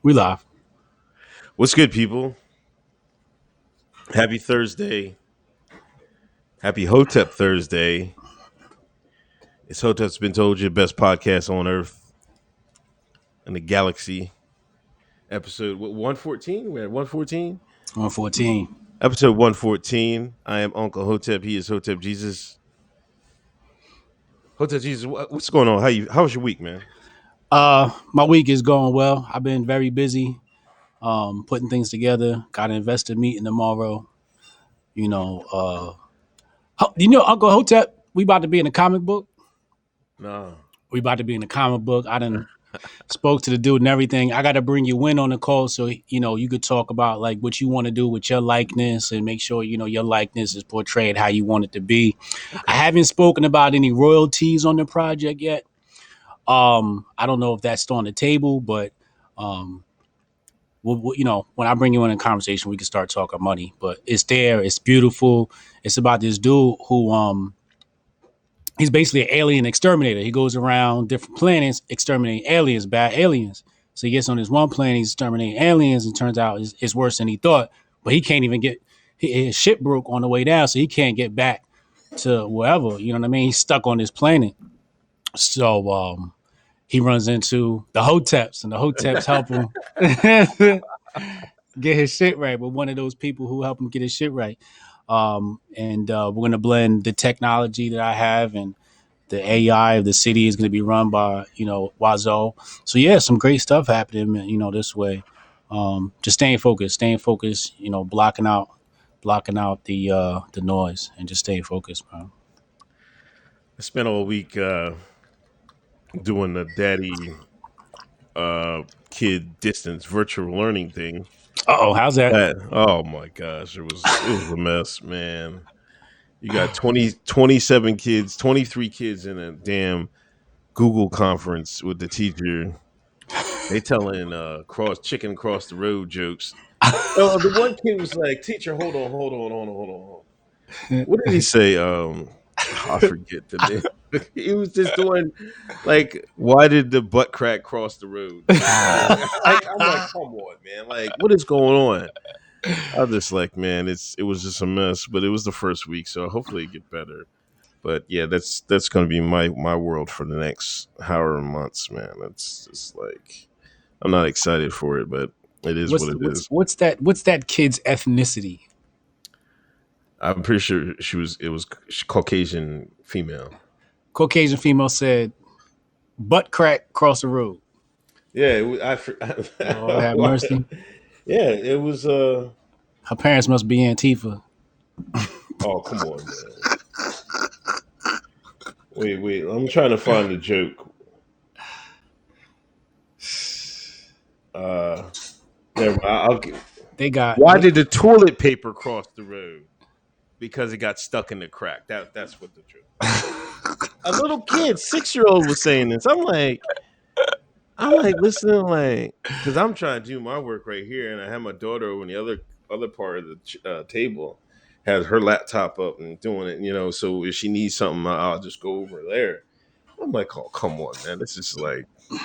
We live. What's good, people? Happy Thursday. Happy Hotep Thursday. It's Hotep's Been Told You, best podcast on earth in the galaxy. Episode 114? We're at 114? 114. Episode 114. I am Uncle Hotep. He is Hotep Jesus. Hotep Jesus, what's going on? How was your week, man? My week is going well. I've been very busy, putting things together. Got an investor meeting tomorrow. You know, Uncle Hotep, we about to be in a comic book. No. We about to be in a comic book. I done spoke to the dude and everything. I got to bring you in on the call so you could talk about like what you want to do with your likeness and make sure your likeness is portrayed how you want it to be. I haven't spoken about any royalties on the project yet. I don't know if that's still on the table, but when I bring you in a conversation, we can start talking money. But it's there. It's beautiful. It's about this dude who he's basically an alien exterminator. He goes around different planets exterminating aliens, bad aliens. So he gets on this one planet, he's exterminating aliens, and turns out it's worse than he thought. But he can't even his ship broke on the way down, so he can't get back to wherever. You know what I mean? He's stuck on this planet. So he runs into the Hoteps, and the Hoteps help him get his shit right. But one of those people who help him get his shit right. We're going to blend the technology that I have and the AI of the city is going to be run by, Wazo. So yeah, some great stuff happening, this way. Just staying focused, blocking out the noise and just staying focused, bro. I spent all week doing the daddy kid distance virtual learning thing. Oh, how's that? Oh my gosh, it was a mess, man. You got 27 kids, 23 kids in a damn Google conference with the teacher. They telling chicken cross the road jokes. Oh, the one kid was like, "Teacher, hold on. What did he say? I forget the name. He was just doing like, why did the butt crack cross the road? I'm like, come on, man. Like, what is going on? I'm just like, man, it was just a mess. But it was the first week, so hopefully it get better. But yeah, that's gonna be my world for the next however months, man. It's just like I'm not excited for it, but it is what it is. What's that kid's ethnicity? I'm pretty sure it was Caucasian female. Caucasian female said, "Butt crack cross the road." Yeah, Oh, have mercy. Yeah, it was. Her parents must be Antifa. Oh, come on, man. Wait. I'm trying to find the joke. Never mind. Why did the toilet paper cross the road? Because it got stuck in the crack. That's what the joke. A little kid, 6-year-old, was saying this. I'm like listening, like, because I'm trying to do my work right here, and I have my daughter over in the other part of the table, has her laptop up and doing it, so if she needs something, I'll just go over there. I'm like, oh, come on, man. This is like, I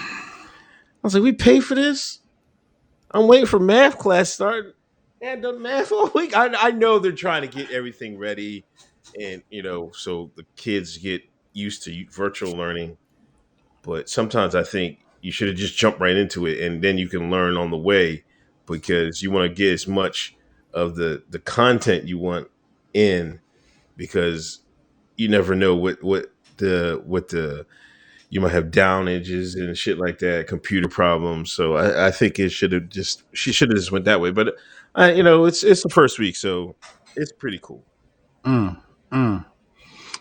was like, we pay for this? I'm waiting for math class start. I hadn't done math all week. I know they're trying to get everything ready, and so the kids get used to virtual learning. But sometimes I think you should have just jumped right into it, and then you can learn on the way, because you want to get as much of the content you want in, because you never know what the you might have down edges and shit like that, computer problems. So I think she should have just went that way. But it's the first week, so it's pretty cool.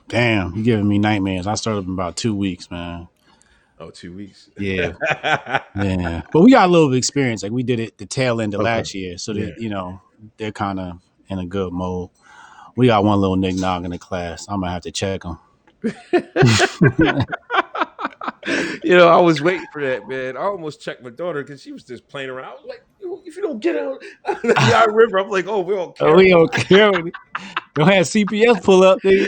Damn, you're giving me nightmares. I started in about 2 weeks, man. Oh, 2 weeks. Yeah. Yeah. But we got a little bit of experience. Like we did it the tail end of last year. So that, they're kind of in a good mode. We got one little knick-knock in the class. I'm gonna have to check them. I was waiting for that, man. I almost checked my daughter because she was just playing around. I was like, if you don't get out, I remember. I'm like, we don't care. We don't care. Don't have CPS pull up, nigga.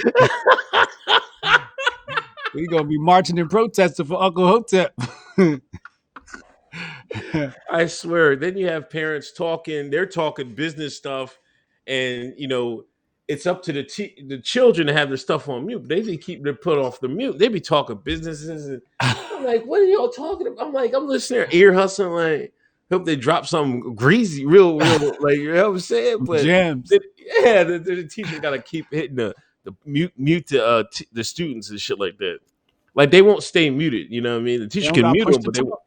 We gonna be marching and protesting for Uncle Hotep. I swear. Then you have parents talking. They're talking business stuff, and it's up to the children to have their stuff on mute. They keep their put off the mute. They be talking businesses, and I'm like, "What are y'all talking about?" I'm like, I'm listening, ear hustling, like, hope they drop something greasy, real, like you know what I'm saying. But Gems. the teacher got to keep hitting the mute the students and shit like that. Like they won't stay muted. You know what I mean? The teacher can mute them, but they won't.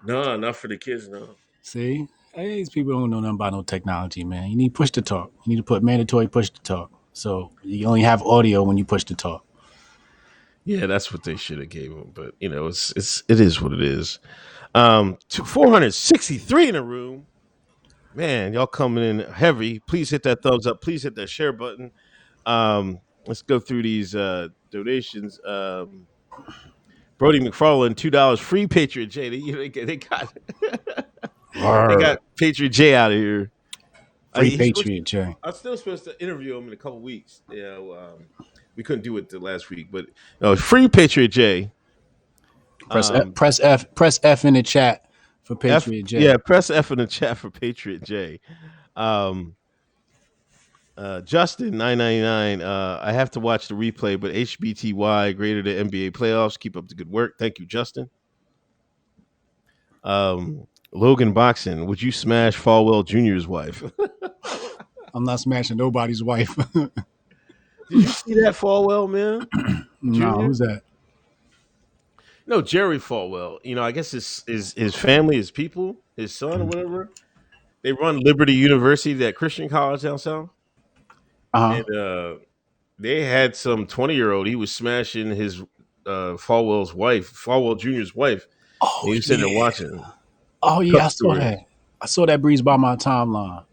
No, not for the kids. No. See, hey, these people don't know nothing about no technology, man. You need push to talk. You need to put mandatory push to talk. So you only have audio when you push to talk. Yeah, that's what they should have gave them. But it is what it is. 463 in a room. Man, y'all coming in heavy. Please hit that thumbs up. Please hit that share button. Let's go through these donations. Brody McFarland, $2 free Patriot J. They got they got Patriot J out of here. Free Patriot J. I'm still supposed to interview him in a couple weeks. We couldn't do it the last week, but free Patriot J. Press F in the chat for Patriot J. Yeah, press F in the chat for Patriot J. Justin 999. I have to watch the replay, but HBTY greater than NBA playoffs. Keep up the good work. Thank you, Justin. Logan Boxing, would you smash Falwell Jr.'s wife? I'm not smashing nobody's wife. Did you see that Falwell, man? No, who's that? No, Jerry Falwell. I guess his family, his people, his son or whatever. They run Liberty University, that Christian college down south. Uh-huh. And they had some 20-year-old. He was smashing his Falwell's wife, Falwell Jr.'s wife. Oh, he was sitting there watching. Oh, yeah, I saw that. I saw that breeze by my timeline.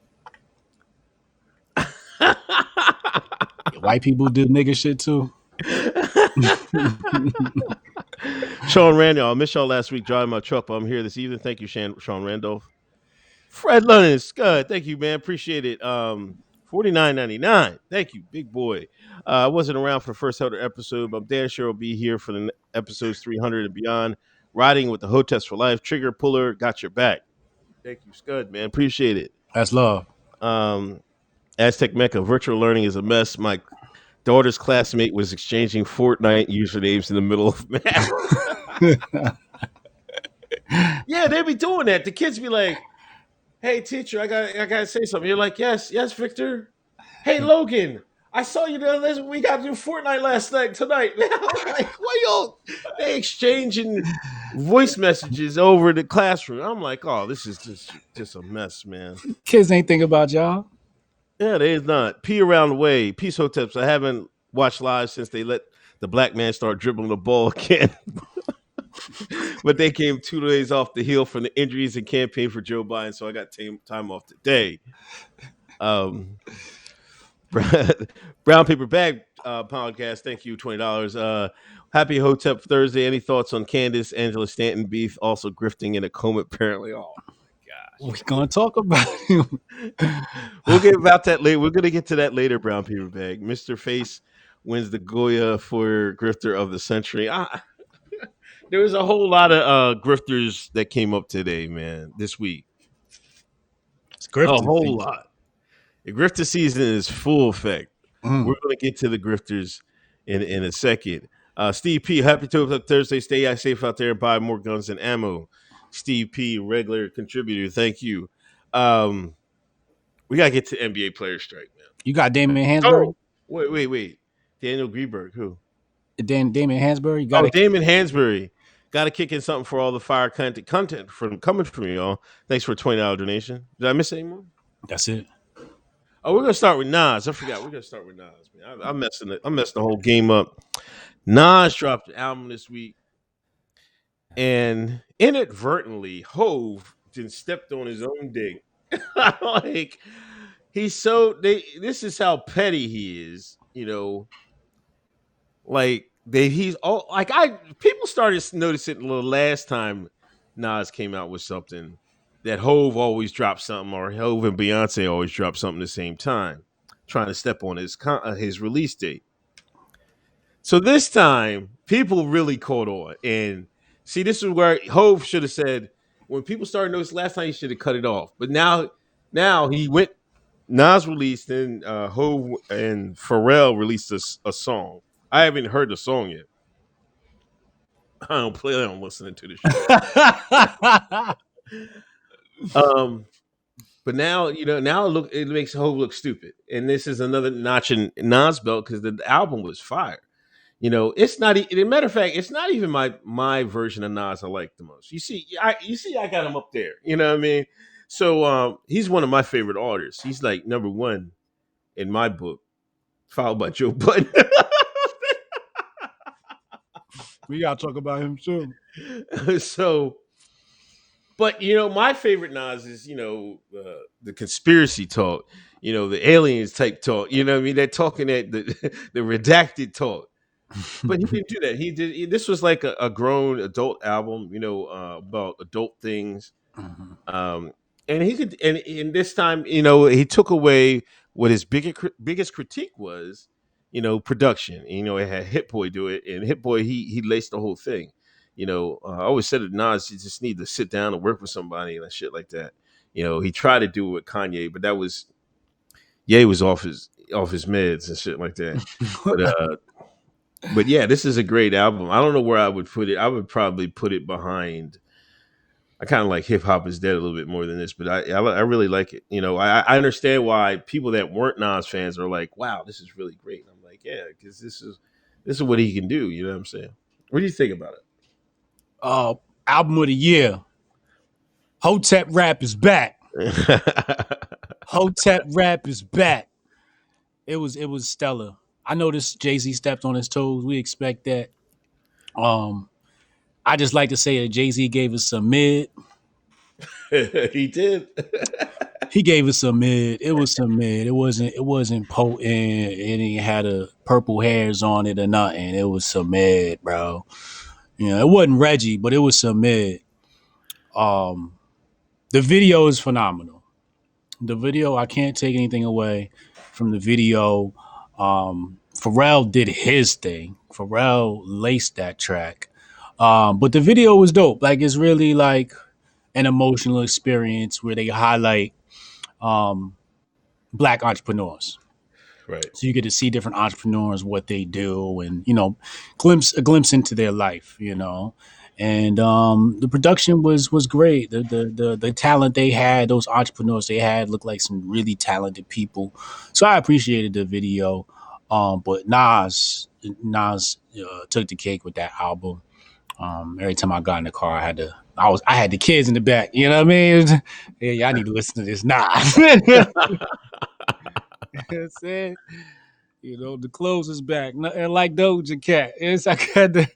White people do nigga shit too. Sean Randolph, I missed y'all last week driving my truck, but I'm here this evening. Thank you, Sean Randolph. Fred Lennon, Scud, thank you, man. Appreciate it. $49.99. Thank you, big boy. I wasn't around for the first episode, but I'm damn sure I'll be here for the episodes 300 and beyond. Riding with the Hoteps for life. Trigger puller, got your back. Thank you, Scud, man. Appreciate it. That's love. Aztec Mecca, virtual learning is a mess. My daughter's classmate was exchanging Fortnite usernames in the middle of math. Yeah, they be doing that. The kids be like, "Hey, teacher, I gotta say something." You're like, "Yes, Victor." "Hey, Logan, I saw you there. We got to do Fortnite tonight." I'm like, why y'all? They exchanging voice messages over the classroom. I'm like, oh, this is just a mess, man. Kids ain't think about y'all. Yeah, they is not. Pee around the way. Peace Hoteps. I haven't watched live since they let the black man start dribbling the ball again. But they came 2 days off the heel from the injuries and campaign for Joe Biden, so I got time off today. Brown Paper Bag podcast. Thank you, $20. Happy Hotep Thursday. Any thoughts on Candace, Angela Stanton beef? Also grifting in a coma, apparently. Oh my gosh. We're gonna talk about him. We'll get about that later. We're gonna get to that later. Brown Paper Bag. Mr. Face wins the Goya for Grifter of the Century. There was a whole lot of grifters that came up today, man. This week, a whole lot. The grifter season is full effect. We're going to get to the grifters in a second. Steve P, happy Thursday. Stay safe out there and buy more guns and ammo. Steve P, regular contributor. Thank you. We got to get to NBA player strike, man. You got Damian Hansberry? Oh, wait. Daniel Greenberg, who? Damian Hansberry? Damian Hansberry. Got to kick in something for all the fire content coming from y'all. Thanks for a $20 donation. Did I miss any more? That's it. Oh, we're gonna start with Nas. I forgot. We're gonna start with Nas. Man. I'm messing the whole game up. Nas dropped an album this week, and inadvertently, Hove just stepped on his own dick. Like this is how petty he is. People started noticing the last time Nas came out with something that Hove always dropped something, or Hove and Beyonce always dropped something at the same time, trying to step on his release date. So this time, people really caught on, and see, this is where Hove should have said, when people started noticing last time, he should have cut it off. But now he went. Nas released, and Hov and Pharrell released a song. I haven't heard the song yet. I don't plan on listening to the shit. But now it makes Hov look stupid, and this is another notch in Nas' belt because the album was fire. It's not. As a matter of fact, it's not even my version of Nas I like the most. You see, I got him up there. You know what I mean? So he's one of my favorite artists. He's like number one in my book, followed by Joe Budden. We gotta talk about him too. So, but my favorite Nas is the conspiracy talk, the aliens type talk. You know what I mean? They're talking at the redacted talk. But he didn't do that. This was like a grown adult album, about adult things. Mm-hmm. And he could, and this time, he took away what his biggest critique was, production. It had Hit Boy do it, and Hit Boy he laced the whole thing. I always said that Nas, you just need to sit down and work with somebody and shit like that. He tried to do it with Kanye, but Ye was off his meds and shit like that. But yeah, this is a great album. I don't know where I would put it. I would probably put it behind. I kind of like Hip Hop Is Dead a little bit more than this, but I really like it. I understand why people that weren't Nas fans are like, "Wow, this is really great." And I'm like, "Yeah, because this is what he can do." You know what I'm saying? What do you think about it? Album of the year. Hotep rap is back. Hotep rap is back. It was stellar. I noticed Jay-Z stepped on his toes. We expect that. I just like to say that Jay-Z gave us some mid. He did. He gave us some mid. It was some mid. It wasn't potent. It ain't had a purple hairs on it or nothing. It was some mid, bro. It wasn't Reggie, but it was some mid. The video is phenomenal. The video, I can't take anything away from the video. Pharrell did his thing. Pharrell laced that track. But the video was dope. Like, it's really like an emotional experience where they highlight Black entrepreneurs. Right. So you get to see different entrepreneurs, what they do, and a glimpse into their life. And the production was great. The talent they had, those entrepreneurs they had, looked like some really talented people. So I appreciated the video. But Nas took the cake with that album. Every time I got in the car, I had the kids in the back. You know what I mean? Yeah, I need to listen to this Nas. That's it. The clothes is back. Nothing like Doja Cat. I had to,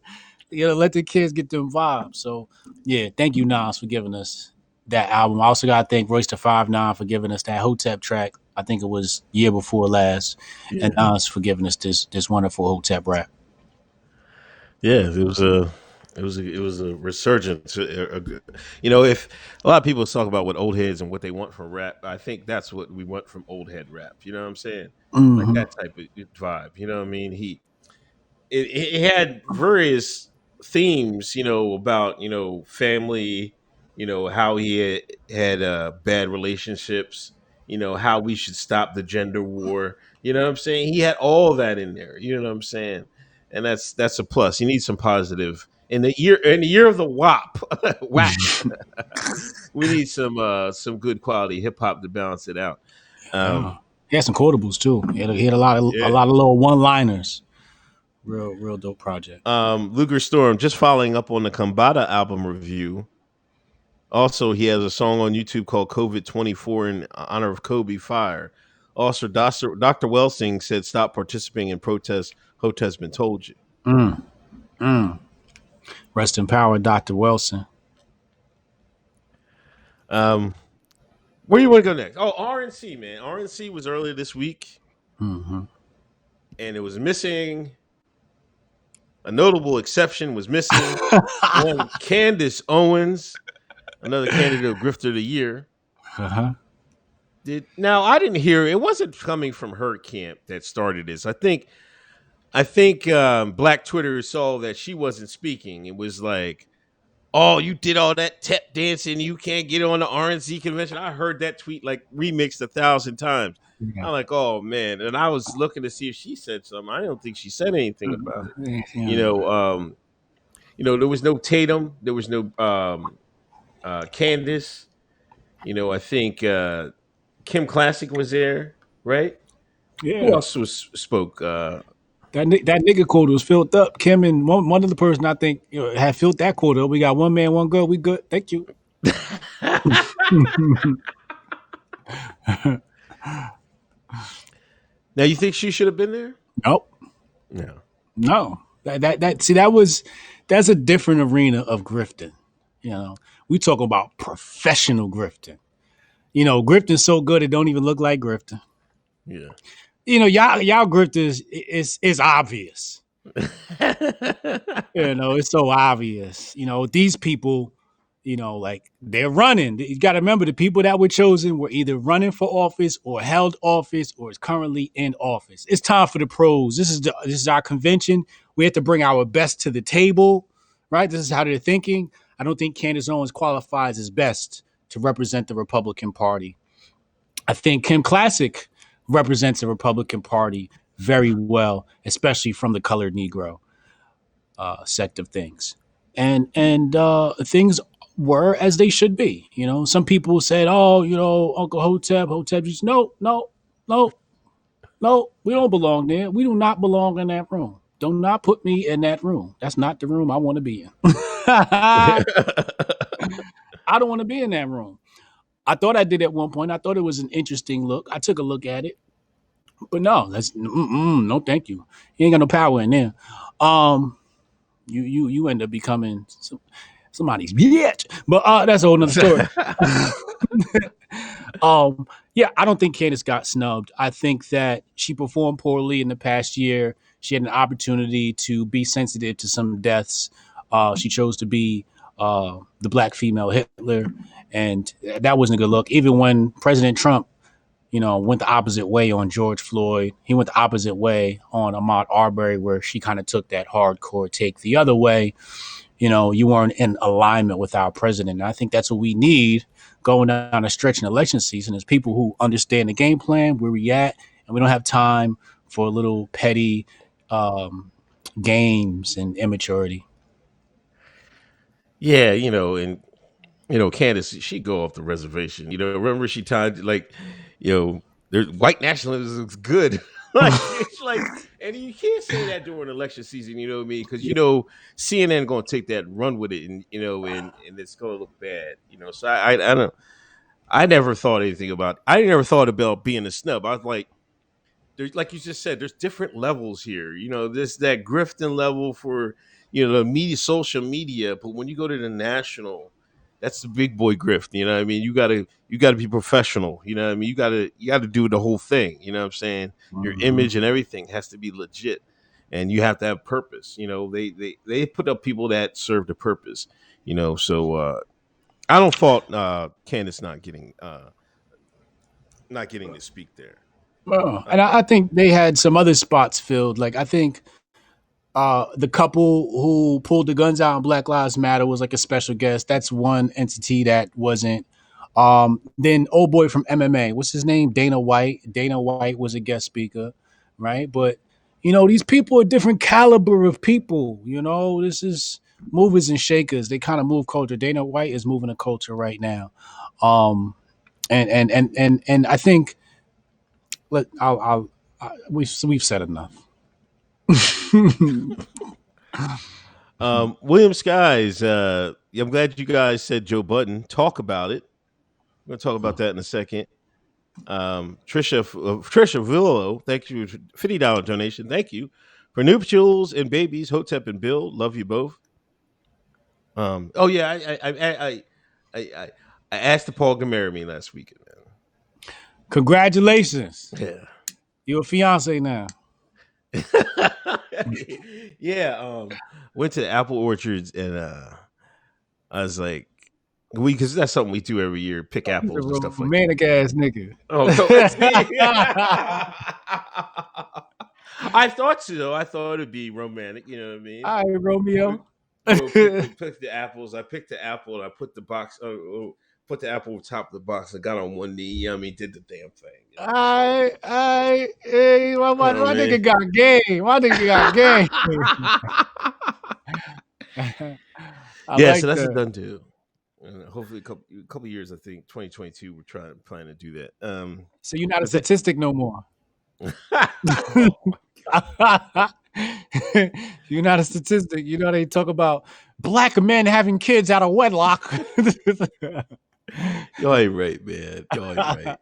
let the kids get them vibes. So yeah, thank you, Nas, for giving us that album. I also got to thank Royce da 5'9" for giving us that Hotep track. I think it was year before last, and Nas for giving us this wonderful Hotep rap. Yeah, it was a resurgence. If a lot of people talk about what old heads and what they want from rap, I think that's what we want from old head rap. You know what I'm saying? Mm-hmm. Like that type of vibe. You know what I mean? It had various themes, about family, how he had bad relationships, how we should stop the gender war. You know what I'm saying? He had all that in there. You know what I'm saying? And that's a plus. You need some positive in the year of the WAP. WAP. We need some good quality hip hop to balance it out. He had some quotables too. He had a lot of little one-liners. Real dope project. Luger Storm, just following up on the Kambada album review. Also, he has a song on YouTube called COVID-24 in honor of Kobe Fire. Also, Dr. Welsing said, "Stop participating in protests. Hotep's been told you." Rest in power, Dr. Welsing. Where do you want to go next? Oh, RNC, man. RNC was earlier this week. Mm-hmm. And it was missing. A notable exception was missing. One, Candace Owens, another candidate of Grifter of the Year. Uh-huh. Now, I didn't hear, it wasn't coming from her camp that started this. I think Black Twitter saw that she wasn't speaking. It was like, oh, you did all that tap dancing, you can't get on the RNC convention. I heard that tweet like remixed 1,000 times. Yeah. I'm like, oh man. And I was looking to see if she said something. I don't think she said anything about it. There was no Tatum, there was no Candace. I think Kim Classic was there, right? Yeah. Who else spoke? That nigga quota was filled up. Kim and one other person I think had filled that quota. We got one man, one girl. We good. Thank you. Now you think she should have been there? Nope. No. That's a different arena of grifting. We talk about professional grifting. Grifting's so good it don't even look like grifting. Yeah. Y'all grifters is obvious. It's so obvious. These people, like they're running. You got to remember the people that were chosen were either running for office or held office or is currently in office. It's time for the pros. This is our convention. We have to bring our best to the table, right? This is how they're thinking. I don't think Candace Owens qualifies as best to represent the Republican Party. I think Kim Classic represents the Republican Party very well, especially from the colored Negro sect of things. And things were as they should be. Some people said, oh, Uncle Hotep just no, we don't belong there. We do not belong in that room. Do not put me in that room. That's not the room I want to be in. I don't want to be in that room. I thought I did at one point. I thought it was an interesting look. I took a look at it. But no, that's no, thank you. You ain't got no power in there. You end up becoming somebody's bitch. But that's a whole nother story. Yeah, I don't think Candace got snubbed. I think that she performed poorly in the past year. She had an opportunity to be sensitive to some deaths. She chose to be the black female Hitler, and that wasn't a good look. Even when President Trump, went the opposite way on George Floyd, he went the opposite way on Ahmaud Arbery, where she kind of took that hardcore take the other way. You weren't in alignment with our president. And I think that's what we need going down a stretch in election season is people who understand the game plan, where we at, and we don't have time for little petty games and immaturity. Yeah, and Candace, she'd go off the reservation. Remember she tied there's white nationalism is good. And you can't say that during election season, you know what I mean? Because CNN gonna take that and run with it, and and it's gonna look bad, So I don't. I never thought anything about. I never thought about being a snub. I was like, there's like you just said, there's different levels here. There's that grifting level for the media, social media, but when you go to the national, that's the big boy grift. You know what I mean? You gotta be professional. You know what I mean? You gotta do the whole thing. You know what I'm saying? Mm-hmm. Your image and everything has to be legit, and you have to have purpose. They put up people that serve the purpose. So I don't fault Candace not getting to speak there. And I think they had some other spots filled. Like I think the couple who pulled the guns out on Black Lives Matter was like a special guest. That's one entity that wasn't. Then old boy from MMA, what's his name? Dana White. Dana White was a guest speaker, right? But these people are different caliber of people. This is movers and shakers. They kind of move culture. Dana White is moving a culture right now, and I think. We've said enough. William Skies, I'm glad you guys said Joe Budden. Talk about it. We're going to talk about that in a second. Trisha Villo, thank you for $50 donation. Thank you for nuptials and babies. Hotep and Bill, love you both. Oh yeah, I asked the Paul to marry me last weekend, man. Congratulations. Yeah. You're a fiance now. Yeah. Went to the apple orchards and I was like, because that's something we do every year, pick apples and stuff like that. Romantic ass nigga. Oh, I thought so though. I thought it'd be romantic, you know what I mean? All right, Romeo. Bro, pick the apples. I picked the apple and I put the box. Put the apple on top of the box. I got on one knee. I mean, did the damn thing. You know? Hey, my nigga got game. My nigga got game. Yeah, so that's a done deal. And hopefully, a couple years. I think 2022. We're planning to do that. So you're not a statistic no more. You're not a statistic. You know they talk about black men having kids out of wedlock. Y'all ain't right, man. Y'all ain't right.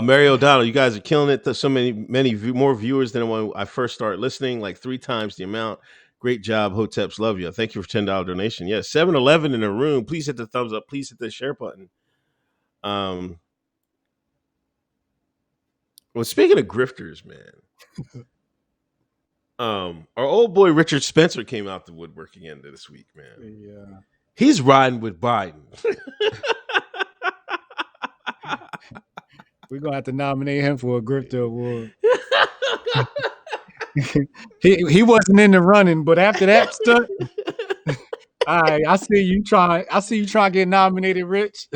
Mary O'Donnell, you guys are killing it. There's so many more viewers than when I first started listening, like 3 times the amount. Great job, Hoteps. Love you. Thank you for $10 donation. Yes, 7-Eleven in the room. Please hit the thumbs up. Please hit the share button. Well, speaking of grifters, man, our old boy Richard Spencer came out the woodwork again this week, man. Yeah, he's riding with Biden. We're gonna have to nominate him for a grifter award. he wasn't in the running, but after that stuff, all right, I see you trying to get nominated, Rich.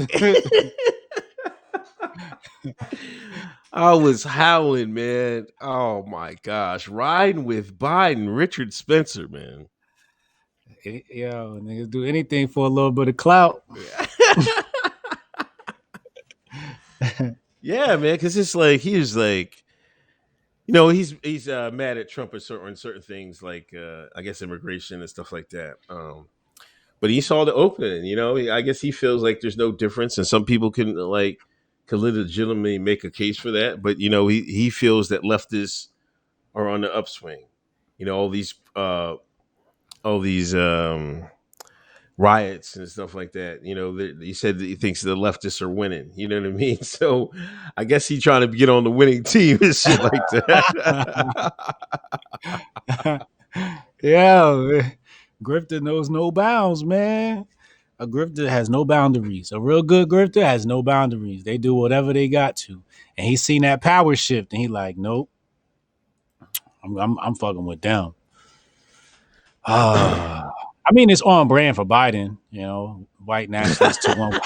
I was howling, man. Oh my gosh, riding with Biden, Richard Spencer, man. Yo, niggas do anything for a little bit of clout. Yeah, man, because it's like he was like, you know, he's mad at Trump on certain things, like I guess immigration and stuff like that. But he saw the opening, you know. I guess he feels like there's no difference, and some people can legitimately make a case for that. But you know, he feels that leftists are on the upswing. You know, all these riots and stuff like that. You know, he said that he thinks the leftists are winning. You know what I mean? So I guess he's trying to get on the winning team and shit like that. Yeah, grifter knows no bounds, man. A grifter has no boundaries. A real good grifter has no boundaries. They do whatever they got to. And he's seen that power shift, and he like, nope, I'm fucking with them. I mean, it's on brand for Biden, you know, white nationalists to one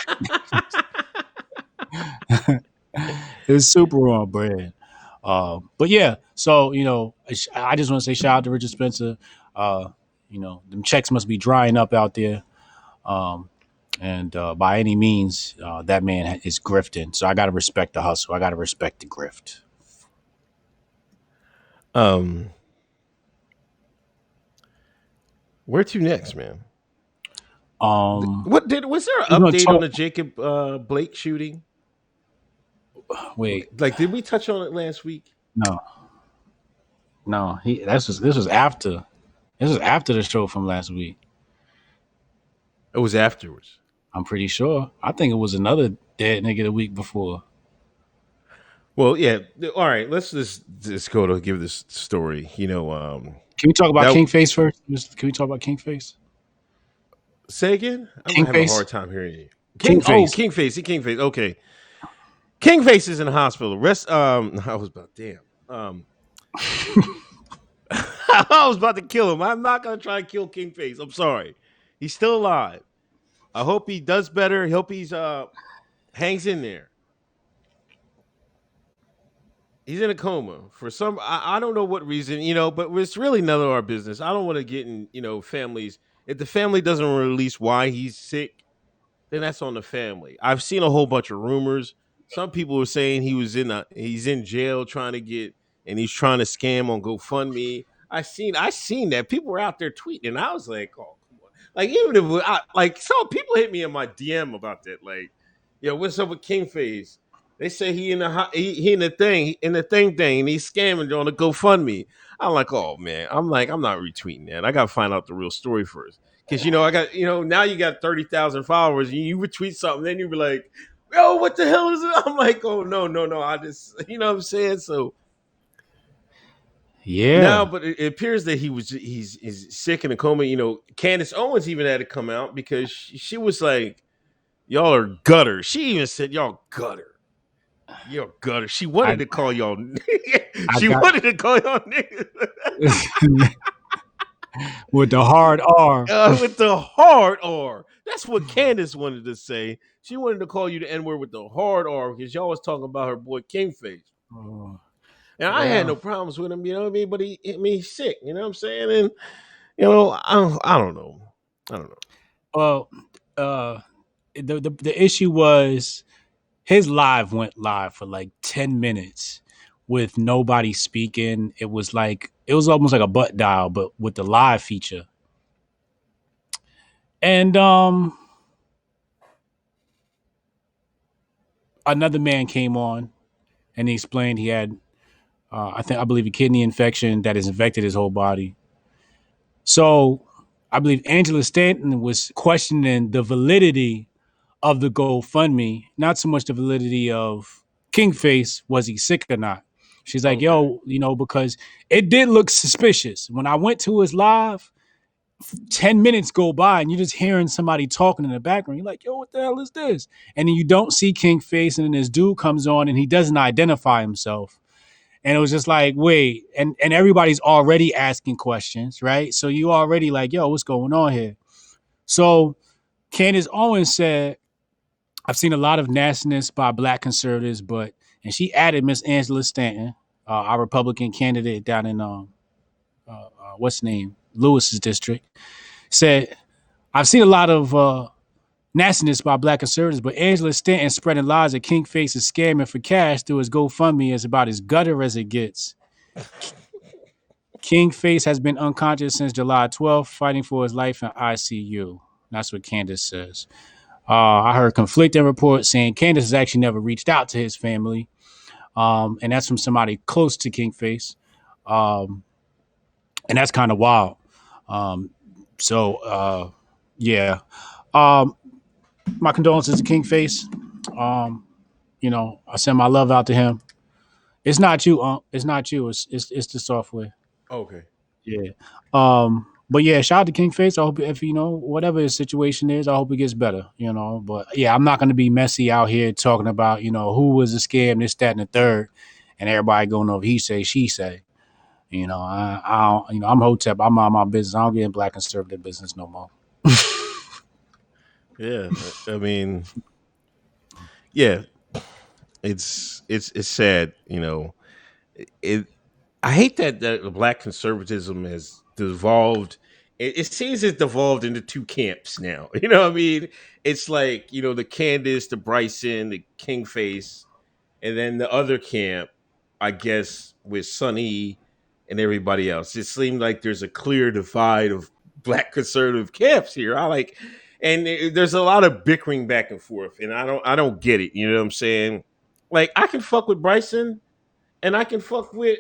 white. It's super on brand. But yeah, so, you know, I just want to say shout out to Richard Spencer. You know, them checks must be drying up out there. And by any means, that man is grifting. So I got to respect the hustle. I got to respect the grift. Where to next, man? Was there an update on the Jacob Blake shooting? Wait, like, did we touch on it last week? No. This was after. This was after the show from last week. It was afterwards. I'm pretty sure. I think it was another dead nigga the week before. Well, yeah. All right. Let's just go to give this story. You know, can we talk about Kingface first? Can we talk about Kingface? Say again? I'm having a hard time hearing you. Kingface. Okay. Kingface is in the hospital. I was about I was about to kill him. I'm not gonna try to kill Kingface. I'm sorry. He's still alive. I hope he does better. I hope he's hangs in there. He's in a coma for some. I don't know what reason, you know, but it's really none of our business. I don't want to get in, you know, families. If the family doesn't release why he's sick, then that's on the family. I've seen a whole bunch of rumors. Some people were saying he's in jail trying to get, and he's trying to scam on GoFundMe. I seen that people were out there tweeting, and I was like, oh, come on. Like, even if some people hit me in my DM about that, like, yo, what's up with Kingface? They say he in the thing, and he's scamming on the GoFundMe. I'm like, oh man, I'm not retweeting that. I gotta find out the real story first, because you know now you got 30,000 followers, and you retweet something, then you be like, yo, what the hell is it? I'm like, oh no, I just, you know what I'm saying? So yeah, now, but it appears that he's sick in a coma. You know, Candace Owens even had to come out because she was like, y'all are gutter. She even said y'all gutter. You're gutter. She wanted to call y'all. Wanted to call y'all niggas. With the hard R. With the hard R. That's what Candace wanted to say. She wanted to call you the N word with the hard R because y'all was talking about her boy Kingface. Oh, And I had no well, problems with him, you know what I mean? But he's sick, you know what I'm saying? And you know, I don't know. I don't know. well, the issue was his live went live for like 10 minutes with nobody speaking. It was almost like a butt dial, but with the live feature. And another man came on and he explained he had I believe a kidney infection that has infected his whole body. So I believe Angela Stanton was questioning the validity of the GoFundMe, not so much the validity of Kingface, was he sick or not. She's like, Okay. yo, because it did look suspicious. When I went to his live, 10 minutes go by and you're just hearing somebody talking in the background. You're like, yo, what the hell is this? And then you don't see Kingface, and then this dude comes on and he doesn't identify himself. And it was just like, wait, and everybody's already asking questions, right? So you already like, yo, what's going on here? So Candace Owens said, I've seen a lot of nastiness by black conservatives, and she added Miss Angela Stanton, our Republican candidate down in what's the name, Lewis's district, said, I've seen a lot of nastiness by black conservatives, but Angela Stanton spreading lies that Kingface is scamming for cash through his GoFundMe is about as gutter as it gets. Kingface has been unconscious since July 12th, fighting for his life in ICU. That's what Candace says. I heard conflicting reports saying Candace has actually never reached out to his family. And that's from somebody close to Kingface. And that's kind of wild. Yeah. My condolences to Kingface. I send my love out to him. It's not you, it's not you. It's the software. Okay. Yeah. But yeah, shout out to Kingface. I hope if whatever his situation is, I hope it gets better. But yeah, I'm not gonna be messy out here talking about who was a scam, this, that, and the third, and everybody going over he say, she say. I don't, I'm Hotep. I'm on my business. I don't get in black conservative business no more. Yeah. I mean, yeah. It's sad, It I hate that the black conservatism has devolved. It seems it's devolved into two camps now. You know what I mean? It's like, the Candace, the Bryson, the Kingface, and then the other camp, I guess, with Sonny and everybody else. It seemed like there's a clear divide of black conservative camps here. There's a lot of bickering back and forth, and I don't get it. You know what I'm saying? Like, I can fuck with Bryson and I can fuck with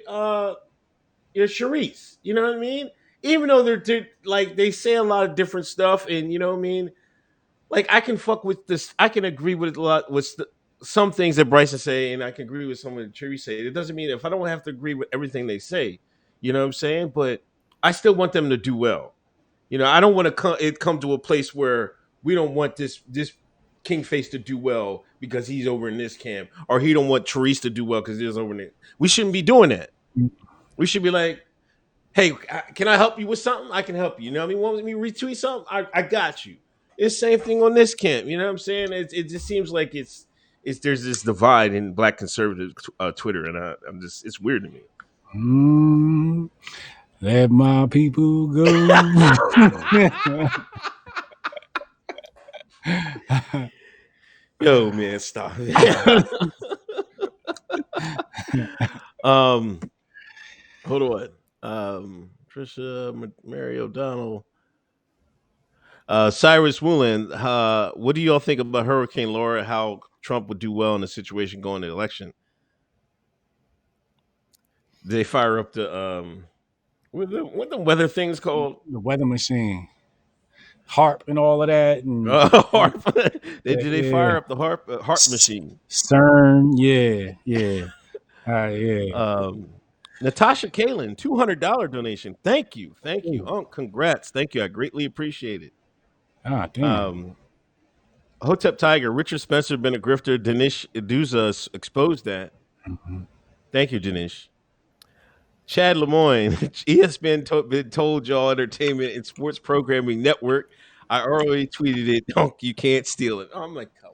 Sharice. You know what I mean? Even though they're like they say a lot of different stuff, and you know what I mean. Like, I can fuck with this. I can agree with a lot with some things that Bryson say, and I can agree with some of the Sharice say. It doesn't mean if I don't have to agree with everything they say. You know what I'm saying? But I still want them to do well. I don't want to come to a place where we don't want this Kingface to do well because he's over in this camp, or he don't want Therese to do well because he's over in it. We shouldn't be doing that. We should be like, hey, can I help you with something? I can help you. You know what I mean? Want me to retweet something? I got you. It's the same thing on this camp. You know what I'm saying? It just seems like it's there's this divide in black conservative Twitter, and it's weird to me. Let my people go. Yo, man, stop. Hold on. Trisha, Mary O'Donnell, Cyrus Woolen. What do y'all think about Hurricane Laura? How Trump would do well in the situation going to the election? Did they fire up the what the weather things called? The weather machine, harp, and all of that, and harp. Did they fire up the harp machine? CERN, yeah. Natasha Kalin, $200 donation. Thank you. Congrats. Thank you. I greatly appreciate it. Ah, damn. Hotep Tiger, Richard Spencer been a grifter. Dinesh Iduza exposed that. Mm-hmm. Thank you, Dinesh. Chad Lemoyne, ESPN been told y'all entertainment and sports programming network. I already tweeted it. Don't you can't steal it. I'm like, come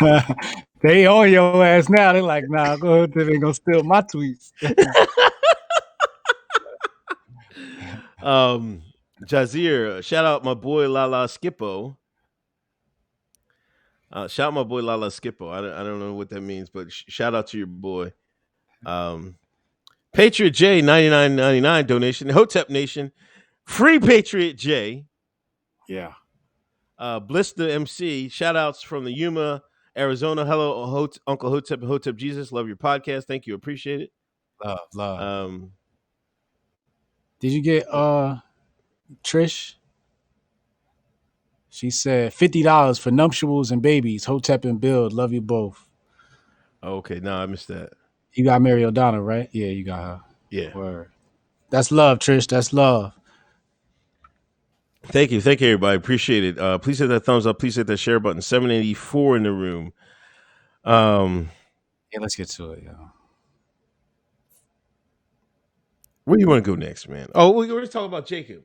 on. They on your ass now. They're like, nah, go ahead. They ain't gonna steal my tweets. Jazir, shout out my boy Lala Skippo. Shout out my boy Lala Skippo. I don't know what that means, but shout out to your boy. Patriot J 99.99 donation. Hotep Nation, free Patriot J. Yeah. Bliss the MC. Shout outs from the Yuma, Arizona. Hello, Uncle Hotep and Hotep Jesus. Love your podcast. Thank you. Appreciate it. Love. Did you get Trish? She said $50 for nuptials and babies. Hotep and Build. Love you both. Okay, no, I missed that. You got Mary O'Donnell, right? Yeah, you got her. Yeah. Word. That's love, Trish. That's love. Thank you, everybody. Appreciate it. Please hit that thumbs up. Please hit that share button. 784 in the room. Yeah, let's get to it, yo. Where do you want to go next, man? Oh, we're going to talk about Jacob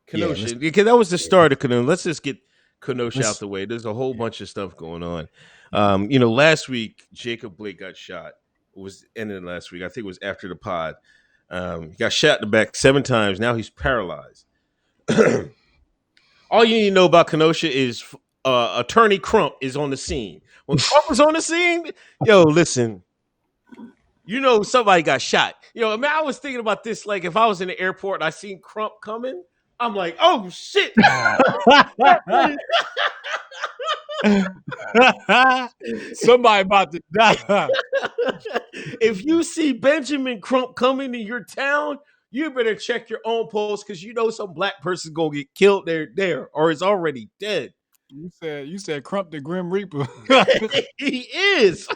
Kenosha, because that was the start of Kenosha. Let's just get Kenosha out the way. There's a whole bunch of stuff going on. Last week Jacob Blake got shot. It was ended last week. I think it was after the pod. He got shot in the back 7 times. Now he's paralyzed. All you need to know about Kenosha is Attorney Crump is on the scene. When Crump was on the scene, yo, listen, somebody got shot. I was thinking about this, like if I was in the airport and I seen Crump coming, I'm like, oh shit. Somebody about to die. If you see Benjamin Crump coming to your town, you better check your own pulse, because some black person's gonna get killed there or is already dead. You said Crump the Grim Reaper. He is.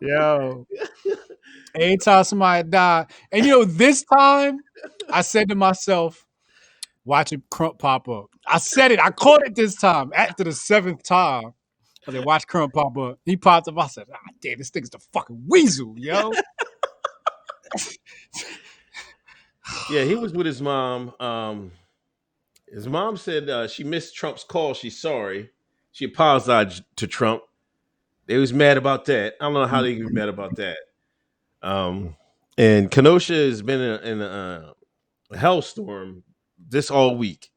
Yo. Anytime somebody died. And this time I said to myself, watching Crump pop up. I said it. I caught it this time. After the 7th time, I said, watch Crump pop up. He popped up. I said, damn, this thing's the fucking weasel, yo. Yeah, he was with his mom. His mom said she missed Trump's call. She's sorry. She apologized to Trump. They was mad about that. I don't know how they were mad about that. And Kenosha has been in a hellstorm this all week.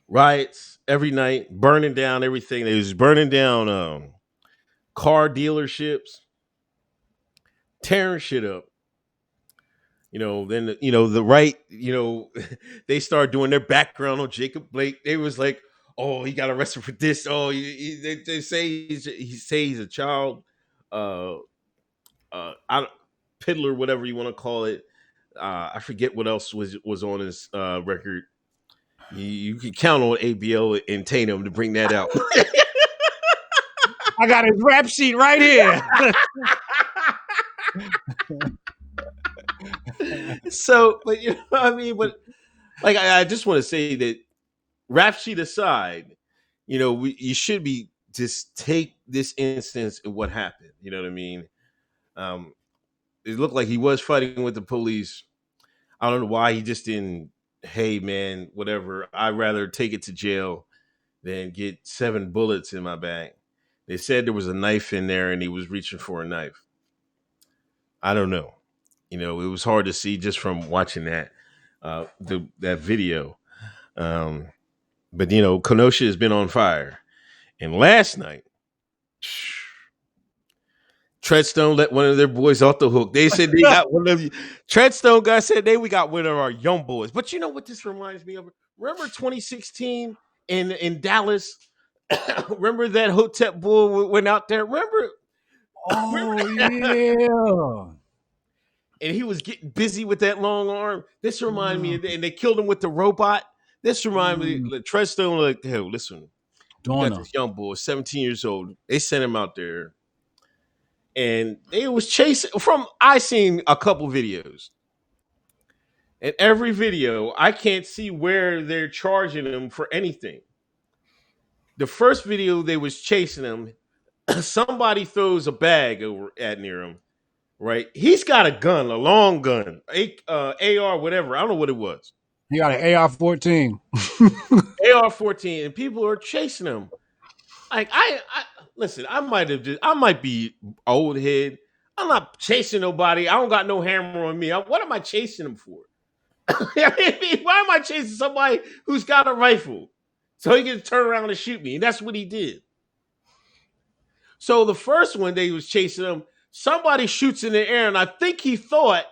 Riots every night, burning down everything. They was burning down car dealerships, tearing shit up. Then the right, they started doing their background on Jacob Blake. They was like, oh, he got arrested for this. Oh, they say he's a child, piddler, whatever you want to call it. I forget what else was on his record. You can count on ABL and Tatum to bring that out. I got his rap sheet right here. So, but what I mean? But like, I just want to say that, rap sheet aside, you should be just take this instance and what happened. You know what I mean? It looked like he was fighting with the police. I don't know why he just didn't. Hey man, whatever. I'd rather take it to jail than get 7 bullets in my back. They said there was a knife in there and he was reaching for a knife. I don't know. It was hard to see just from watching that video. But Kenosha has been on fire. And last night, Treadstone let one of their boys off the hook. They said they got one of you. Treadstone guy said we got one of our young boys. But you know what this reminds me of? Remember 2016 in Dallas? Remember that Hotep bull went out there? Remember? Oh, yeah. And he was getting busy with that long arm. This reminded me of and they killed him with the robot. This reminded me of Treadstone, like, hey, listen, you got this young boy, 17 years old. They sent him out there. And they was chasing I seen a couple videos. And every video, I can't see where they're charging him for anything. The first video, they was chasing him. Somebody throws a bag over near him. right? He's got a gun, a long gun, AR, whatever. I don't know what it was. He got an AR-14. AR-14, and people are chasing him. Like I listen, I might be old head. I'm not chasing nobody. I don't got no hammer on me. What am I chasing him for? I mean, why am I chasing somebody who's got a rifle so he can turn around and shoot me? And that's what he did. So the first one they was chasing him, somebody shoots in the air, and I think he thought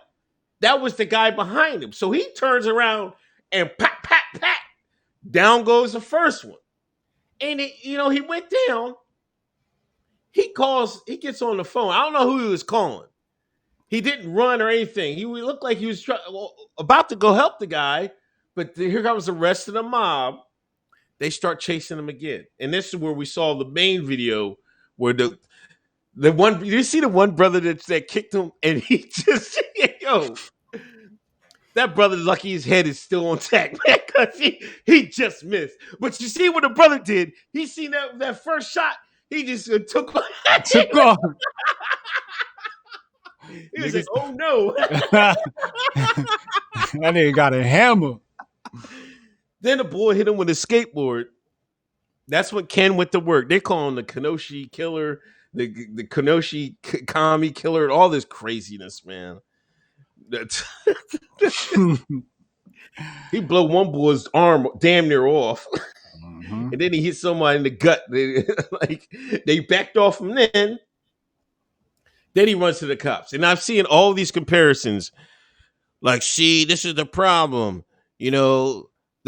that was the guy behind him. So he turns around and pat, pat, pat. Down goes the first one. And he went down. He gets on the phone. I don't know who he was calling. He didn't run or anything. He looked like he was about to go help the guy, but here comes the rest of the mob. They start chasing him again. And this is where we saw the main video where the one, you see the one brother that kicked him, and he just, that brother's lucky his head is still on tack, man, because he just missed. But you see what the brother did? He seen that first shot, he just took off. He was like, oh no. That nigga got a hammer. Then the boy hit him with a skateboard. That's what Ken went to work. They call him the Kenosha killer, the Kenosha commie killer, all this craziness, man. He blew one boy's arm damn near off. Mm-hmm. And then he hit somebody in the gut. They backed off him then. Then he runs to the cops. And I've seen all these comparisons. Like, see, this is the problem. The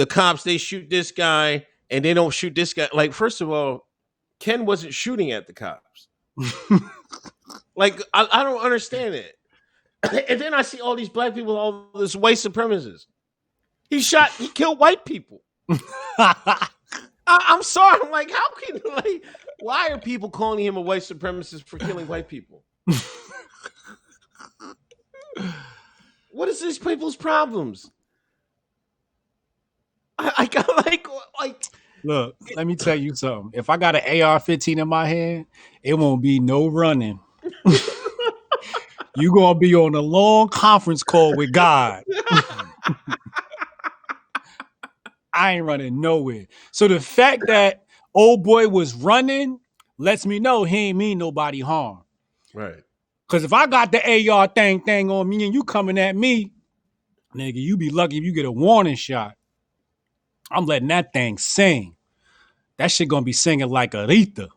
cops, they shoot this guy and they don't shoot this guy. Like, first of all, Ken wasn't shooting at the cops. Like, I don't understand it. And then I see all these black people, all this white supremacists. He killed white people. I'm sorry. I'm like, why are people calling him a white supremacist for killing white people? What is these people's problems? I got like. Look, let me tell you something. If I got an AR-15 in my hand, it won't be no running. You gonna be on a long conference call with God. I ain't running nowhere. So the fact that old boy was running lets me know he ain't mean nobody harm. Right. Because if I got the AR thing on me and you coming at me, nigga, you be lucky if you get a warning shot. I'm letting that thing sing. That shit gonna be singing like Aretha.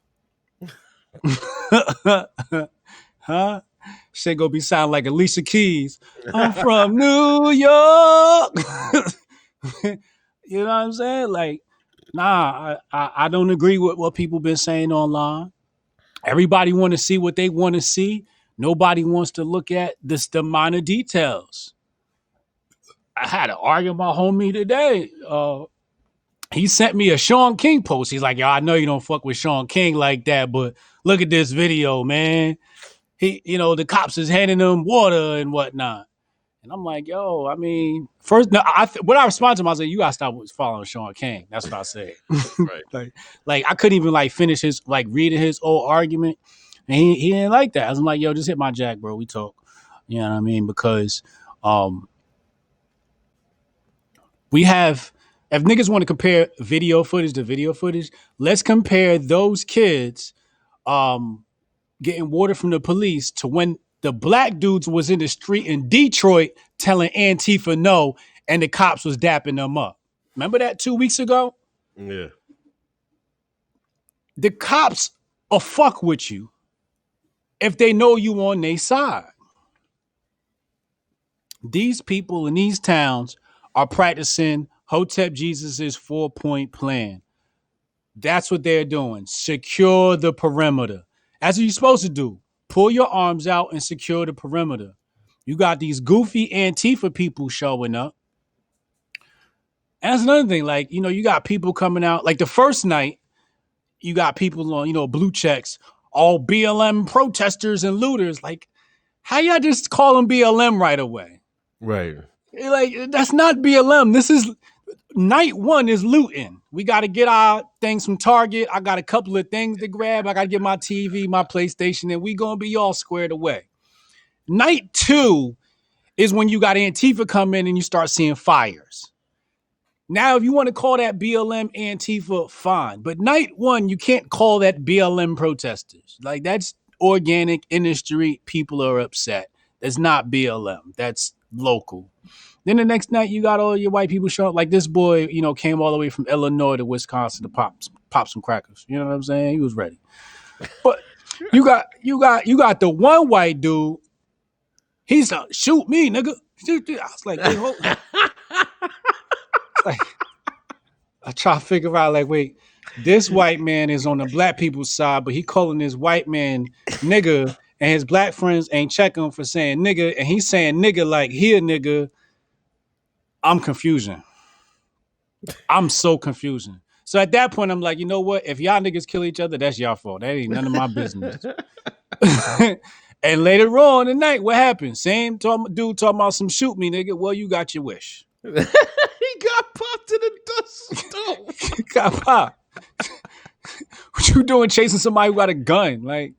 Huh? Shit gonna be sounding like Alicia Keys. I'm from New York. You know what I'm saying? Like, nah, I don't agree with what people been saying online. Everybody want to see what they want to see. Nobody wants to look at the minor details. I had to argue with my homie today. He sent me a Sean King post. He's like, yo, I know you don't fuck with Sean King like that, but look at this video, man. The cops is handing him water and whatnot. And I'm like, yo, I mean, first, no, what I responded to him, I was like, you gotta stop following Sean King. That's what I said. Right. like I couldn't even finish his reading his old argument, and he didn't like that. I was like, yo, just hit my jack, bro. We talk. You know what I mean? Because we have, if niggas want to compare video footage to video footage, let's compare those kids getting water from the police to when the black dudes was in the street in Detroit telling Antifa no, and the cops was dapping them up. Remember that 2 weeks ago? Yeah. The cops will fuck with you if they know you on their side. These people in these towns are practicing Hotep Jesus's 4-point plan. That's what they're doing. Secure the perimeter. That's what you're supposed to do. Pull your arms out and secure the perimeter. You got these goofy Antifa people showing up. And that's another thing. You got people coming out. Like the first night, you got people on, blue checks, all BLM protesters and looters. Like, how y'all just call them BLM right away? Right. Like, that's not BLM. This is night one is looting. We got to get our things from Target. I got a couple of things to grab. I got to get my TV, my PlayStation, and we going to be all squared away. Night 2 is when you got Antifa come in and you start seeing fires. Now, if you want to call that BLM Antifa, fine. But night 1, you can't call that BLM protesters. Like, that's organic industry. People are upset. That's not BLM. That's local. Then the next night, you got all your white people showing up. Like this boy, came all the way from Illinois to Wisconsin to pop some crackers. You know what I'm saying? He was ready. But you got the one white dude. He's like, shoot me, nigga. Shoot. I was like, wait, hold on. Like, I try to figure out, like, wait, this white man is on the black people's side, but he calling this white man nigga, and his black friends ain't checking him for saying nigga, and he's saying nigga like he a nigga. I'm confusing. I'm so confusing. So at that point, I'm like, you know what? If y'all niggas kill each other, that's y'all fault. That ain't none of my business. And later on in the night, what happened? Same dude talking about some shoot me, nigga. Well, you got your wish. He got popped in the dust stove. Got popped. What you doing chasing somebody who got a gun? Like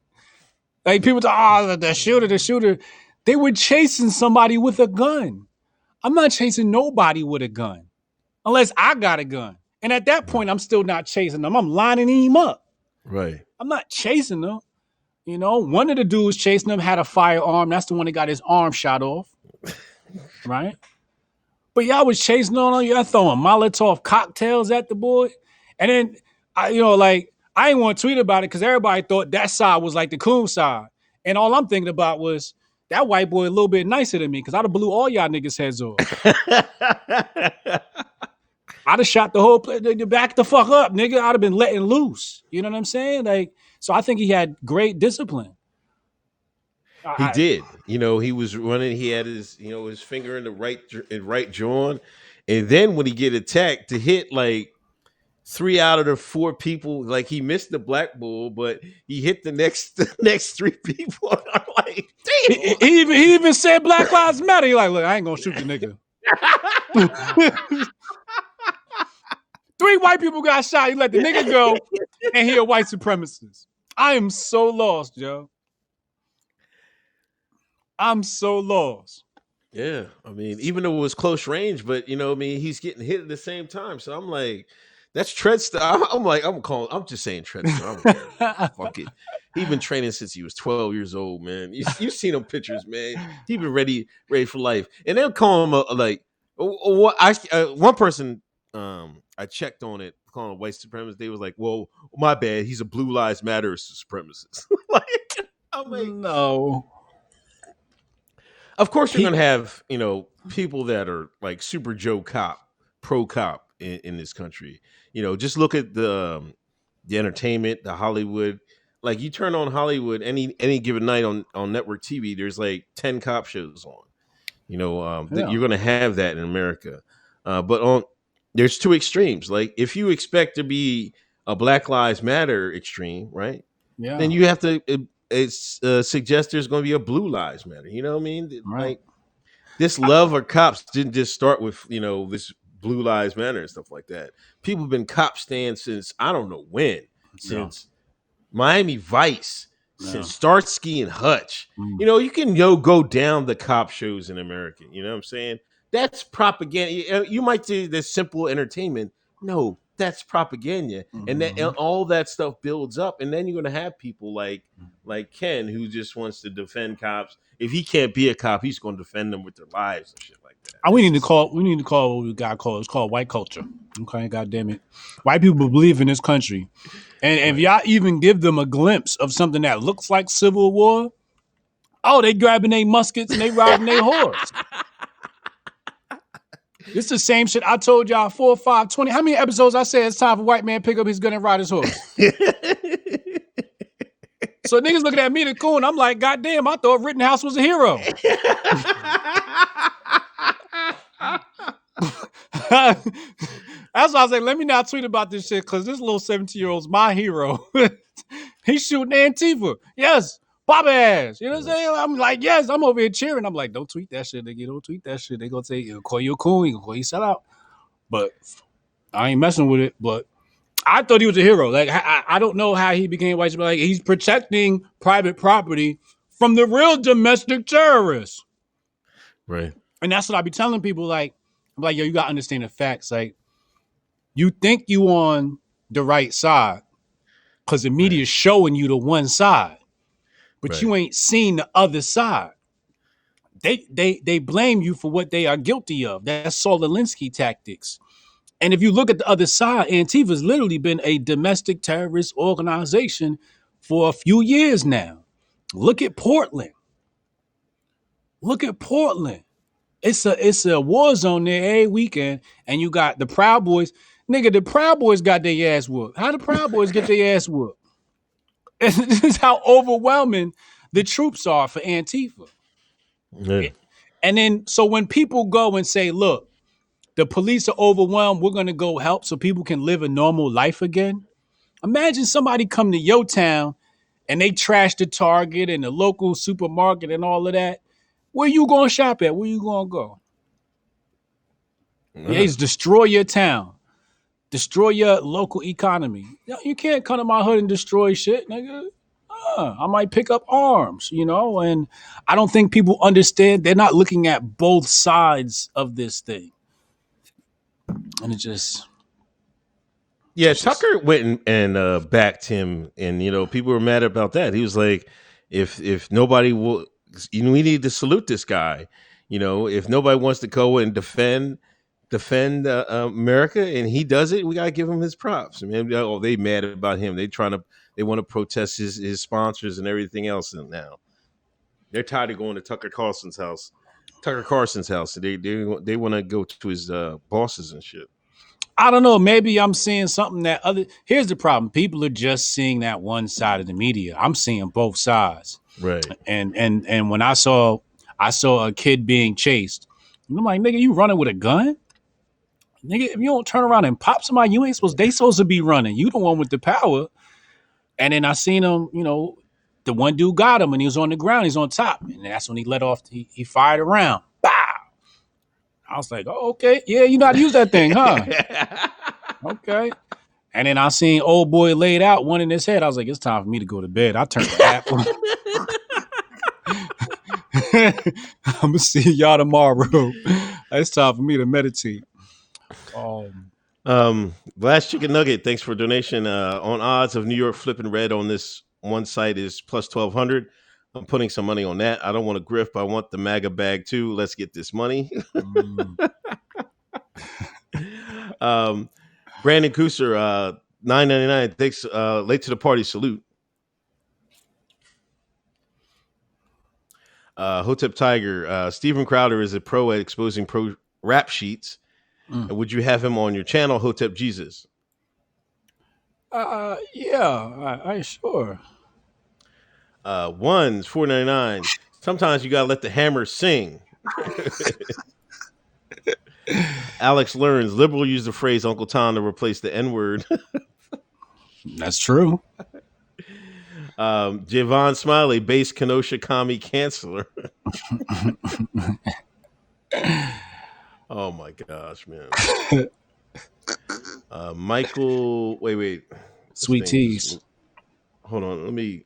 people talk, the shooter. They were chasing somebody with a gun. I'm not chasing nobody with a gun unless I got a gun. And at that point, I'm still not chasing them. I'm lining him up. Right. I'm not chasing them. One of the dudes chasing them had a firearm. That's the one that got his arm shot off. Right? But y'all was chasing on y'all throwing Molotov cocktails at the boy. And then, I didn't want to tweet about it because everybody thought that side was like the coon side. And all I'm thinking about was, that white boy a little bit nicer than me because I'd have blew all y'all niggas' heads off. I'd have shot the whole place. Back the fuck up, nigga. I'd have been letting loose. You know what I'm saying? Like, so I think he had great discipline. He did. He was running. He had his, his finger in the right joint. And then when he get attacked, to hit like 3 out of the 4 people, like he missed the black bull, but he hit the next 3 people. I'm like, damn. He even said Black Lives Matter. He like, look, I ain't gonna shoot the nigga. 3 white people got shot. He let the nigga go, and he a white supremacist. I am so lost, Joe. I'm so lost. Yeah, I mean, even though it was close range, but he's getting hit at the same time. So I'm like, that's Treadster. I'm just saying Treadster. Fuck it. He's been training since he was 12 years old, man. You've seen him pictures, man. He been ready for life. And they'll call him one person I checked on it, calling him a white supremacist. They was like, well, my bad. He's a Blue Lives Matter supremacist. I'm like, no. Of course, you're gonna have people that are like super Joe cop, pro cop in this country. Just look at the entertainment, the Hollywood. Like you turn on Hollywood any given night on network TV, there's like 10 cop shows on. You're gonna have that in America, but there's 2 extremes. Like if you expect to be a Black Lives Matter extreme, right? Yeah. Then you have to. Suggest there's going to be a Blue Lives Matter. You know what I mean? Right. Like this love of cops didn't just start with this Blue Lives Matter and stuff like that. People have been cop stands since I don't know when, since Miami Vice, since Starsky and Hutch. You can go down the cop shows in America. You know what I'm saying? That's propaganda. You might say this simple entertainment. No, that's propaganda, and then all that stuff builds up, and then you're gonna have people like Ken who just wants to defend cops. If he can't be a cop, he's gonna defend them with their lives and shit like that. We need to call what we got called. It's called white culture. Okay, God damn it, white people believe in this country, and if y'all even give them a glimpse of something that looks like Civil War, they grabbing their muskets and they riding their horse. This is the same shit I told y'all 4, 5, 20. How many episodes I said it's time for white man pick up his gun and ride his horse? So niggas looking at me, the coon. I'm like, God damn, I thought Rittenhouse was a hero. That's why I was like, let me not tweet about this shit because this little 17-year-old's my hero. He's shooting Antifa. Yes. Pop ass. You know what I'm saying? I'm like, yes, I'm over here cheering. I'm like, don't tweet that shit, nigga. Don't tweet that shit. They gonna say, he'll call you a coon, he'll call you sell out. But I ain't messing with it. But I thought he was a hero. Like, I don't know how he became white. Like, he's protecting private property from the real domestic terrorists. Right. And that's what I be telling people. Like, I'm like, yo, you gotta understand the facts. Like, you think you on the right side because the media is showing you the one side, but you ain't seen the other side. They blame you for what they are guilty of. That's Saul Alinsky tactics. And if you look at the other side, Antifa's literally been a domestic terrorist organization for a few years now. Look at Portland. Look at Portland. It's a war zone there every weekend, and you got the Proud Boys. Nigga, the Proud Boys got their ass whooped. How the Proud Boys get their ass whooped? This is how overwhelming the troops are for Antifa. Yeah. And then, so when people go and say, look, the police are overwhelmed, we're going to go help so people can live a normal life again. Imagine somebody come to your town and they trash the Target and the local supermarket and all of that. Where you going to shop at? Where you going to go? Yeah, it's destroy your town. Destroy your local economy. You can't come to my hood and destroy shit, nigga. I might pick up arms, you know? And I don't think people understand. They're not looking at both sides of this thing. And it just... Yeah, Tucker went and backed him, and you know people were mad about that. He was like, "If nobody will, we need to salute this guy. You know, if nobody wants to go and defend America, and he does it, we gotta give him his props." I mean, oh, they mad about him. They want to protest his sponsors and everything else. And now they're tired of going to Tucker Carlson's house. They want to go to his bosses and shit. I don't know. Maybe I'm seeing something that other. Here's the problem: people are just seeing that one side of the media. I'm seeing both sides. Right. And when I saw a kid being chased, I'm like, nigga, you running with a gun? Nigga, if you don't turn around and pop somebody, you ain't supposed. They supposed to be running. You the one with the power. And then I seen him. You know, the one dude got him, and he was on the ground. He's on top, and that's when he let off. He fired around. Bow. I was like, oh, okay. Yeah, you know how to use that thing, huh? Okay. And then I seen old boy laid out, one in his head. I was like, it's time for me to go to bed. I turned the app on. I'm going to see y'all tomorrow. It's time for me to meditate. Last Chicken Nugget, thanks for donation. On odds of New York flipping red on this one site is plus 1,200. I'm putting some money on that. I don't want to grift, but I want the MAGA bag too. Let's get this money. Brandon Cooser, $9.99. Thanks. Late to the party. Salute. Hotep Tiger. Steven Crowder is a pro at exposing pro rap sheets. Would you have him on your channel, Hotep Jesus? Yeah, I sure. One's $4.99. Sometimes you gotta let the hammer sing. Alex learns liberal use the phrase Uncle Tom to replace the N-word. That's true. Javon Smiley, base Kenosha commie canceller. Oh my gosh, man. Michael, wait. Sweet Teas. Hold on, let me.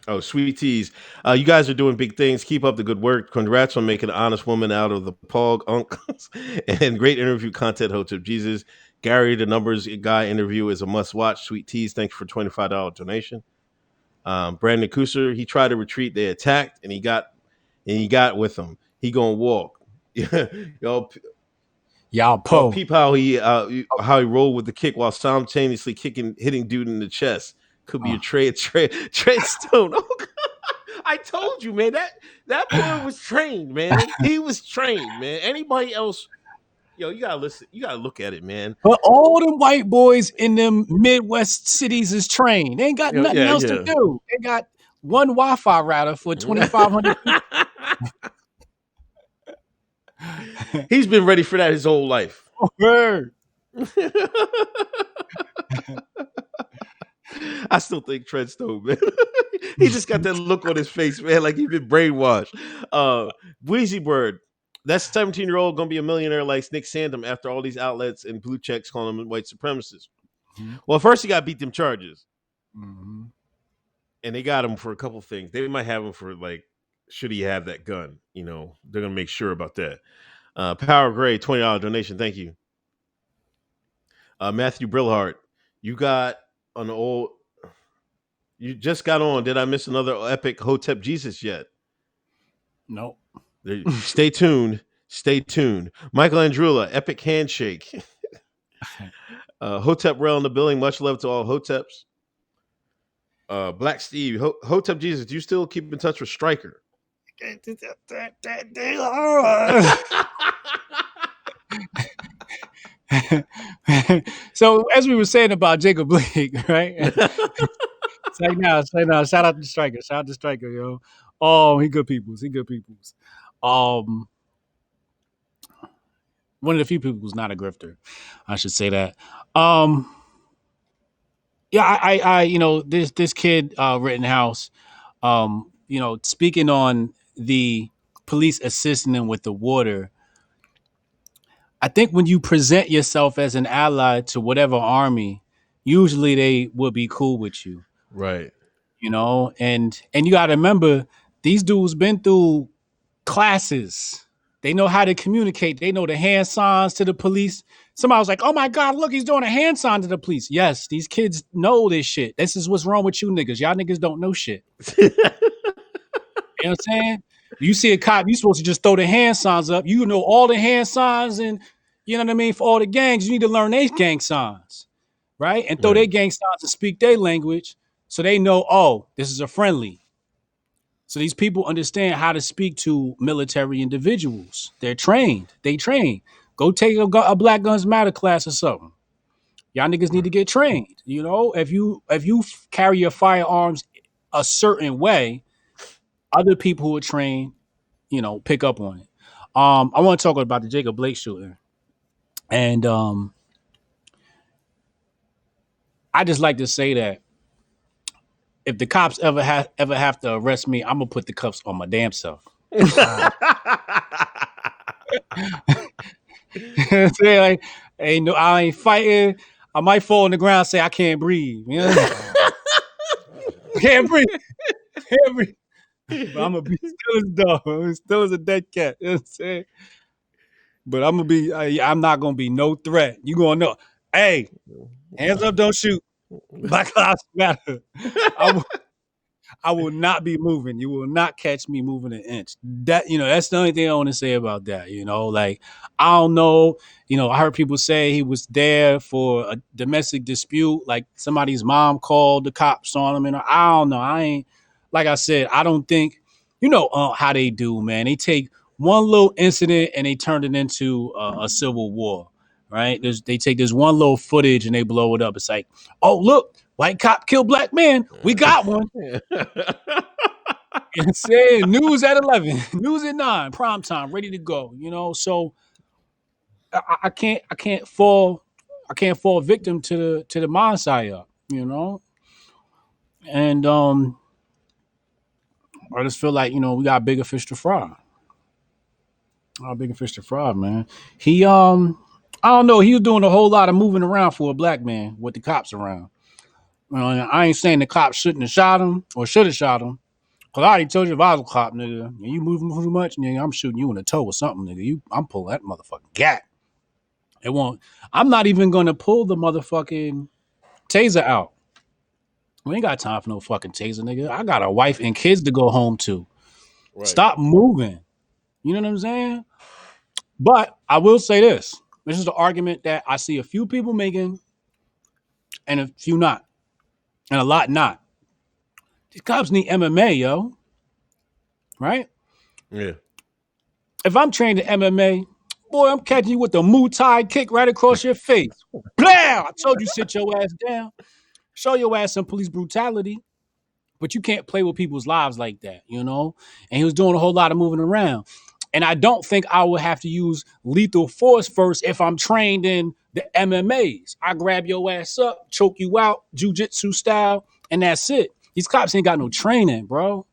Oh, Sweet Teas. You guys are doing big things. Keep up the good work. Congrats on making an honest woman out of the Pog uncles. And great interview content, Hotep Jesus. Gary, the numbers guy interview is a must watch. Sweet Teas, thanks for $25 donation. Brandon Cooser, he tried to retreat. They attacked, and he got with them. He gonna walk. Y'all po. Peep how he rolled with the kick while simultaneously hitting dude in the chest. Could be a Trey Stone. Oh, I told you, man. That boy was trained, man. He was trained, man. Anybody else? Yo, you gotta listen. You gotta look at it, man. But all them white boys in them Midwest cities is trained. They ain't got nothing else to do. They got one Wi-Fi router for 2,500 people. He's been ready for that his whole life. I still think Treadstone, man. He just got that look on his face, man, like he's been brainwashed. Wheezy Bird, that 17-year-old gonna be a millionaire like Nick Sandham after all these outlets and blue checks calling him white supremacists. Mm-hmm. Well, first he got to beat them charges. Mm-hmm. And they got him for a couple things. They might have him for like, should he have that gun? You know, they're gonna make sure about that. Power Gray, $20 donation. Thank you. Matthew Brillhart, you got an old. You just got on. Did I miss another epic Hotep Jesus yet? Nope. Stay tuned. Stay tuned. Michael Andrula, epic handshake. Hotep Rail in the building. Much love to all Hoteps. Black Steve, Hotep Jesus, do you still keep in touch with Stryker? So as we were saying about Jacob Blake, right? Say now, shout out to Stryker. Shout out to Stryker, yo. Oh, he good peoples. One of the few people who's not a grifter. I should say that. Yeah, I this kid, Rittenhouse, speaking on the police assisting him with the water. I think when you present yourself as an ally to whatever army, usually they will be cool with you. Right. And you got to remember, these dudes been through classes. They know how to communicate. They know the hand signs to the police. Somebody was like, oh my God, look, he's doing a hand sign to the police. Yes, these kids know this shit. This is what's wrong with you niggas. Y'all niggas don't know shit. You know what I'm saying? You see a cop, you supposed to just throw the hand signs up. You know all the hand signs and, you know what I mean? For all the gangs, you need to learn their gang signs, right? And throw their gang signs and speak their language so they know, oh, this is a friendly. So these people understand how to speak to military individuals. They're trained. They train. Go take a Black Guns Matter class or something. Y'all niggas need to get trained. If you carry your firearms a certain way, other people who are trained, pick up on it. I want to talk about the Jacob Blake shooting. And I just like to say that if the cops ever have to arrest me, I'm gonna put the cuffs on my damn self. Say like, hey, no, I ain't fighting. I might fall on the ground and say I can't breathe. Can't breathe. But I'm gonna be still as dog. I'm still as a dead cat. You know what I'm saying? But I'm gonna be. I'm not gonna be no threat. You gonna know? Hey, hands up, don't shoot. Black Lives Matter. I will not be moving. You will not catch me moving an inch. That's the only thing I want to say about that. Like, I don't know. I heard people say he was there for a domestic dispute. Like somebody's mom called the cops on him. And I don't know. I ain't, like I said, I don't think, how they do, man. They take one little incident and they turn it into a civil war, right? They take this one little footage and they blow it up. It's like, oh, look. White cop killed black man. We got one. And saying news at 11, news at 9, prime time, ready to go. So I can't fall victim to the mind psyop. And I just feel like we got bigger fish to fry. Man. He I don't know. He was doing a whole lot of moving around for a black man with the cops around. I ain't saying the cops shouldn't have shot him or should have shot him. Cause I already told you if I was a cop, nigga, and you moving too much, nigga, I'm shooting you in the toe or something, nigga. I'm pulling that motherfucking gat. It won't. I'm not even gonna pull the motherfucking taser out. We ain't got time for no fucking taser, nigga. I got a wife and kids to go home to. Right. Stop moving. You know what I'm saying? But I will say this. This is the argument that I see a few people making and a few not. And a lot not. These cops need MMA, yo. Right? Yeah. If I'm trained in MMA, boy, I'm catching you with the Muay Thai kick right across your face. Blah! I told you sit your ass down. Show your ass some police brutality. But you can't play with people's lives like that, And he was doing a whole lot of moving around. And I don't think I would have to use lethal force first if I'm trained in the MMAs. I grab your ass up, choke you out, jiu-jitsu style, and that's it. These cops ain't got no training, bro.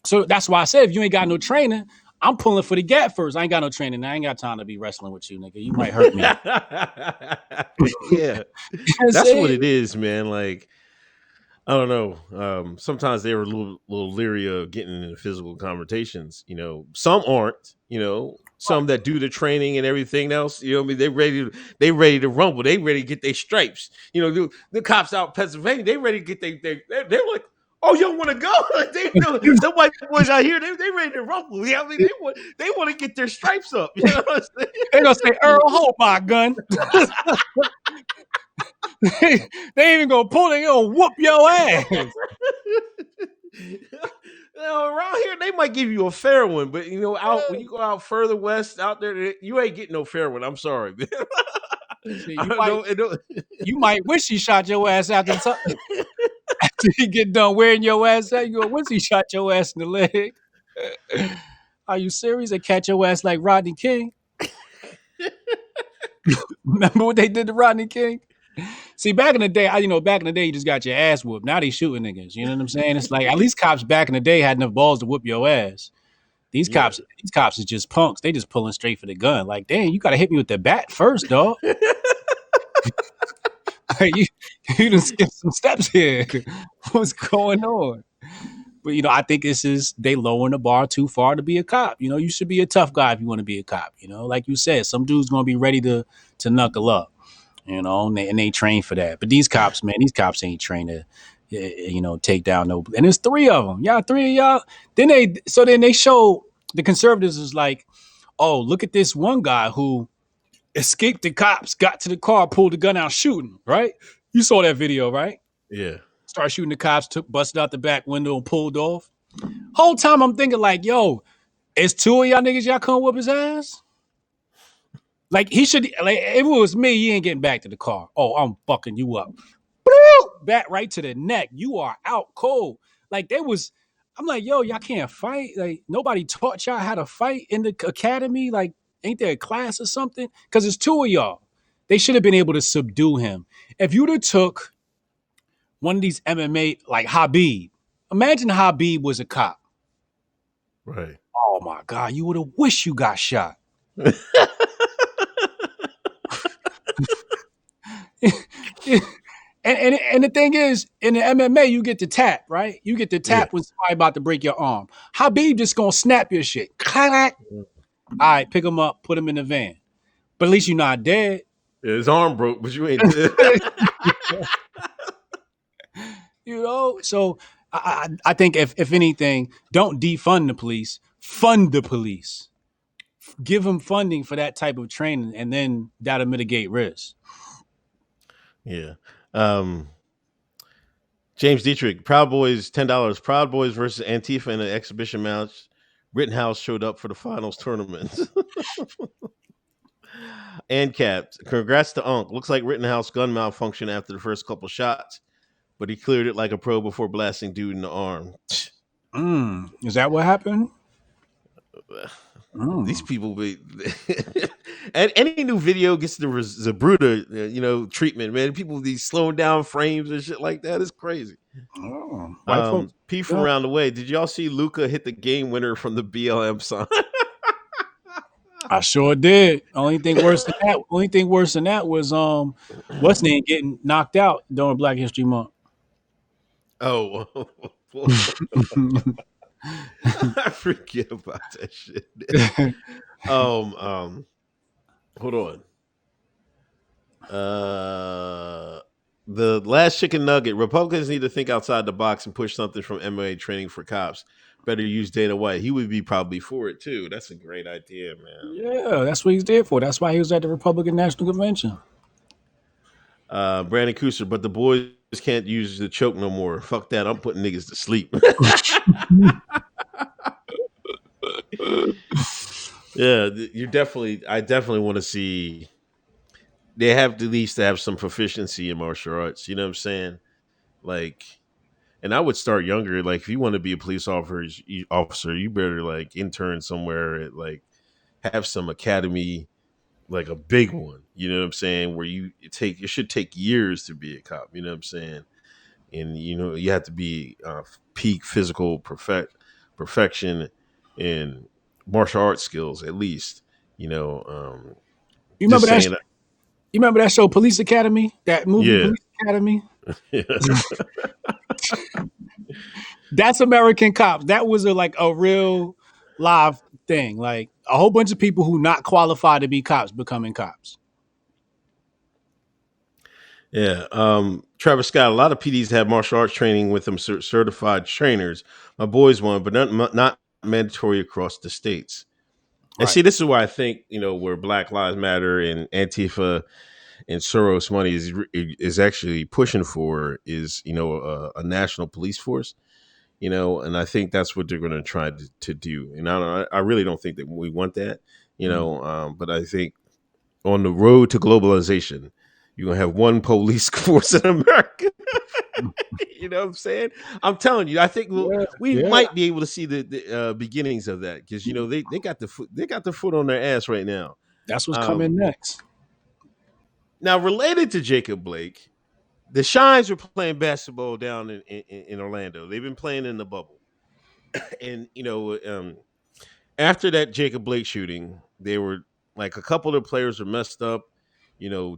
So that's why I said if you ain't got no training, I'm pulling for the gat first. I ain't got no training. I ain't got time to be wrestling with you, nigga. You might hurt me. Yeah. That's what it is, man. Like, I don't know. Sometimes they were a little leery of getting into physical confrontations. Some aren't. Some that do the training and everything else. I mean, they ready to rumble. They ready to get their stripes. The cops out in Pennsylvania, they ready to get they're like, oh, you don't want to go? Like, the white boys out here, they ready to rumble. Yeah, I mean, they want to get their stripes up. You know what I'm saying? They gonna say, Earl, hold my gun. they ain't even gonna pull it. They gonna whoop your ass. Around here they might give you a fair one, but out when you go out further west out there, you ain't getting no fair one. I'm sorry. See, you might wish he shot your ass after he get done wearing your ass out. You go, wish he shot your ass in the leg. Are you serious? They catch your ass like Rodney King. Remember what they did to Rodney King? See, back in the day, you just got your ass whooped. Now they shooting niggas. You know what I'm saying? It's like at least cops back in the day had enough balls to whoop your ass. These cops is just punks. They just pulling straight for the gun. Like, dang, you gotta hit me with the bat first, dog. you done skipped some steps here. What's going on? But I think they lowering the bar too far to be a cop. You should be a tough guy if you want to be a cop. Like you said, some dude's gonna be ready to knuckle up. And they train for that. But these cops ain't trained to, take down no. And there's three of them. Y'all, three of y'all. Then they show the conservatives is like, oh, look at this one guy who escaped the cops, got to the car, pulled the gun out, shooting. Right? You saw that video, right? Yeah. Started shooting the cops, busted out the back window and pulled off. Whole time I'm thinking like, yo, it's two of y'all niggas y'all come whoop his ass. Like he should, like if it was me, he ain't getting back to the car. Oh, I'm fucking you up. Back right to the neck. You are out cold. Like I'm like, yo, y'all can't fight. Like nobody taught y'all how to fight in the academy. Like, ain't there a class or something? Because it's two of y'all. They should have been able to subdue him. If you'd have took one of these MMA, like Habib, imagine Habib was a cop. Right. Oh my God, you would have wished you got shot. And the thing is, in the MMA, you get the tap, right? You get the tap when somebody about to break your arm. Habib just gonna snap your shit. Clack. All right, pick him up, put him in the van. But at least you're not dead. Yeah, his arm broke, but you ain't dead. So I think if anything, don't defund the police, fund the police. Give them funding for that type of training, and then that'll mitigate risk. Yeah. James Dietrich, Proud Boys, $10. Proud Boys versus Antifa in an exhibition match. Rittenhouse showed up for the finals tournament. And capped. Congrats to Unc. Looks like Rittenhouse gun malfunction after the first couple shots, but he cleared it like a pro before blasting dude in the arm. Is that what happened? These people be and any new video gets the Zabruta, treatment, man. People with these slowing down frames and shit like that is crazy. P from around the way. Did y'all see Luca hit the game winner from the BLM sign? I sure did. Only thing worse than that was what's name getting knocked out during Black History Month. Oh. I forget about that shit. Hold on. The last chicken nugget. Republicans need to think outside the box and push something from MMA training for cops. Better use Dana White. He would be probably for it too. That's a great idea, man. Yeah, that's what he's there for. That's why he was at the Republican National Convention. Brandon Cooser, but the boys can't use the choke no more. Fuck that. I'm putting niggas to sleep. Yeah, I definitely want to see. They have to at least have some proficiency in martial arts. You know what I'm saying? Like, and I would start younger. Like, if you want to be a police officer, you better like intern somewhere at like have some academy, like a big one. You know what I'm saying? Where it should take years to be a cop. You know what I'm saying? And you have to be peak physical perfection and martial arts skills at least. You remember that? You remember that show, Police Academy? That movie, yeah. Police Academy? Yeah. That's American Cops. That was a real live thing. Like a whole bunch of people who not qualified to be cops becoming cops. Yeah. Travis Scott, a lot of PDs have martial arts training with them certified trainers. My boys one, but not mandatory across the states. And see, this is why I think, where Black Lives Matter and Antifa and Soros money is actually pushing for is, a national police force, and I think that's what they're going to try to do. And I really don't think that we want that, but I think on the road to globalization, you're going to have one police force in America. You know what I'm saying? I'm telling you, I think we might be able to see the beginnings of that because they got the foot on their ass right now. That's what's coming next. Now, related to Jacob Blake, the Shines were playing basketball down in Orlando. They've been playing in the bubble, and after that Jacob Blake shooting, they were like a couple of the players were messed up.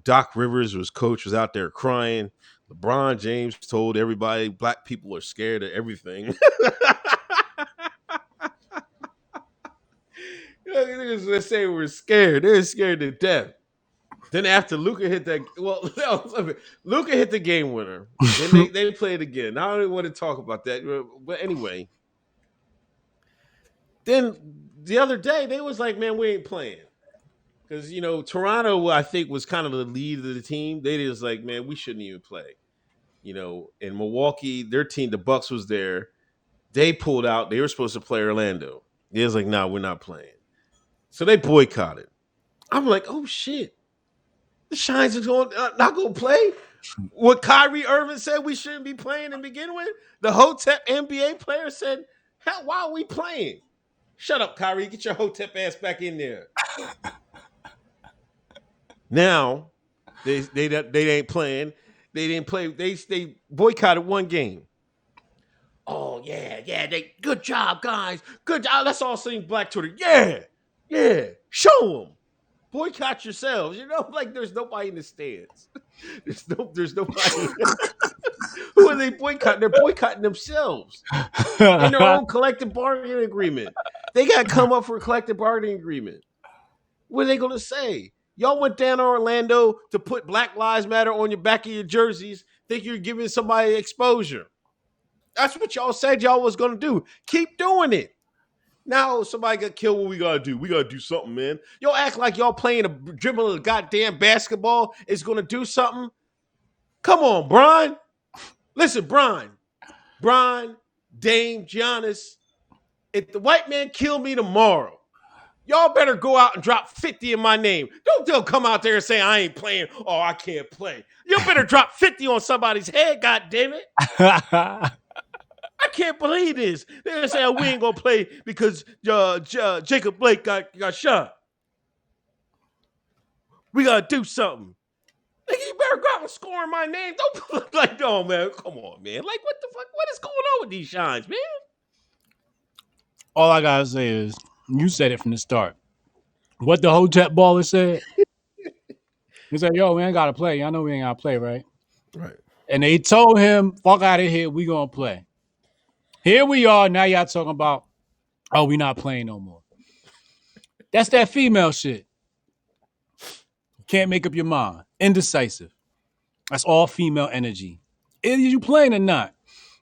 Doc Rivers was out there crying. LeBron James told everybody black people are scared of everything. They say we're scared. They're scared to death. Then after Luka hit that, Luka hit the game winner. Then they played again. I don't even want to talk about that. But anyway, then the other day they was like, man, we ain't playing. Because, Toronto, I think, was kind of the lead of the team. They just like, man, we shouldn't even play. In Milwaukee, their team, the Bucks, was there. They pulled out. They were supposed to play Orlando. It was like, nah, we're not playing. So they boycotted. I'm like, oh, shit. The Shines are not going to play? What Kyrie Irving said we shouldn't be playing to begin with? The Hotep NBA player said, hell, why are we playing? Shut up, Kyrie. Get your Hotep ass back in there. Now, they ain't playing. They didn't play. They boycotted one game. Oh, yeah. Good job, guys. Good job. Let's all sing Black Twitter. Yeah. Show them. Boycott yourselves. Like there's nobody in the stands. There's nobody. Who are they boycotting? They're boycotting themselves in their own collective bargaining agreement. They got to come up for a collective bargaining agreement. What are they going to say? Y'all went down to Orlando to put Black Lives Matter on your back of your jerseys, think you're giving somebody exposure. That's what y'all said y'all was going to do. Keep doing it. Now somebody got killed, what we got to do? We got to do something, man. Y'all act like y'all playing a dribble of goddamn basketball is going to do something. Come on, Brian. Listen, Brian, Dame, Giannis, if the white man kill me tomorrow, y'all better go out and drop 50 in my name. Don't come out there and say I ain't playing. Oh, I can't play. You better drop 50 on somebody's head, God damn it. I can't believe this. They're going to say, oh, we ain't going to play because Jacob Blake got shot. We got to do something. Like, you better go out and score in my name. Don't like, no, man. Come on, man. Like, what the fuck? What is going on with these Shines, man? All I got to say is, you said it from the start. What the Hotep baller said? He said, yo, we ain't got to play. Y'all know we ain't got to play, right? Right. And they told him, fuck out of here. We going to play. Here we are. Now y'all talking about, oh, we not playing no more. That's that female shit. Can't make up your mind. Indecisive. That's all female energy. Is you playing or not?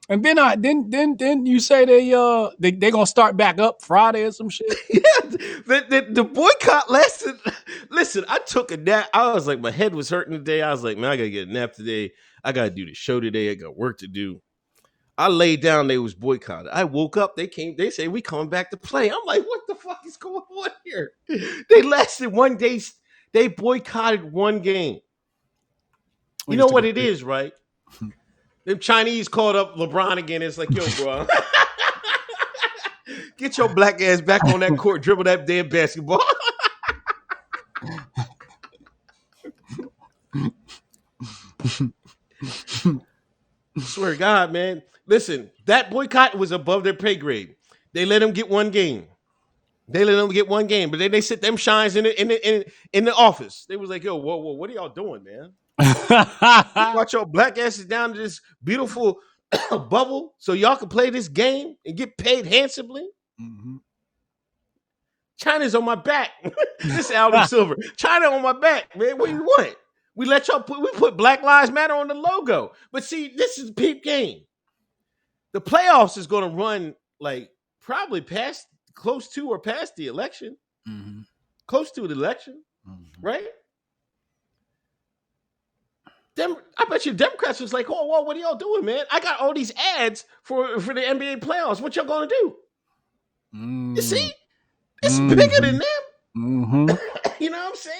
And then you say they gonna start back up Friday or some shit. Yeah, the boycott lasted. Listen, I took a nap. I was like, my head was hurting today. I was like, man, I gotta get a nap today. I gotta do the show today. I got work to do. I laid down. They was boycotted. I woke up. They came. They say we coming back to play. I'm like, what the fuck is going on here? They lasted one day. They boycotted one game. You know what it is, right? Them Chinese called up LeBron again. It's like, yo, bro, get your black ass back on that court, dribble that damn basketball. Swear to God, man. Listen, that boycott was above their pay grade. They let them get one game. But then they sit them Shines in the office. They was like, yo, whoa, what are y'all doing, man? Watch your black asses down to this beautiful a bubble so y'all can play this game and get paid handsomely. Mm-hmm. China's on my back. This Adam Silver. China on my back, man. What do you want? We let y'all put Black Lives Matter on the logo. But see, this is a peep game. The playoffs is going to run like probably close to or past the election. Mm-hmm. Close to the election, right? I bet you Democrats was like, oh, what are y'all doing, man? I got all these ads for the NBA playoffs. What y'all going to do? You see? It's bigger than them. Mm-hmm. You know what I'm saying?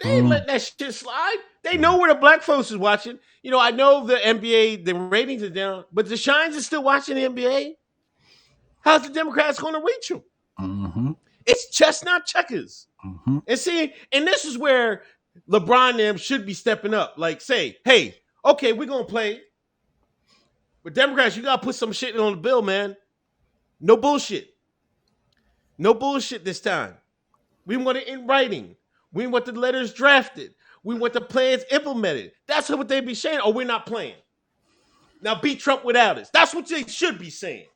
They ain't letting that shit slide. They know where the black folks is watching. You know, I know the NBA, the ratings are down, but the Shines is still watching the NBA. How's the Democrats going to reach them? Mm-hmm. It's chestnut checkers. Mm-hmm. And see, and this is where LeBron and them should be stepping up. Like, say, hey, okay, we're going to play. But Democrats, you got to put some shit on the bill, man. No bullshit. No bullshit this time. We want it in writing. We want the letters drafted. We want the plans implemented. That's what they be saying. Oh, we're not playing. Now beat Trump without us. That's what they should be saying.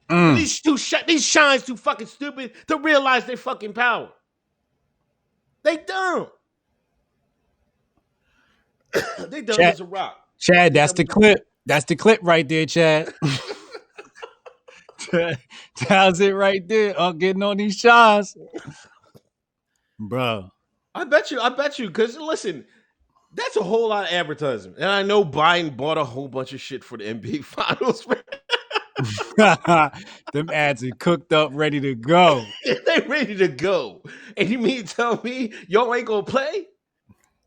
These Shines too fucking stupid to realize their fucking power. They dumb. They dumb as a rock. Chad, that's the clip. That's the clip right there, Chad. That's it right there. I'm getting on these shots. Bro. I bet you, because listen, that's a whole lot of advertising. And I know Biden bought a whole bunch of shit for the NBA Finals. Them ads are cooked up, ready to go. They ready to go. And you mean to tell me y'all ain't gonna play?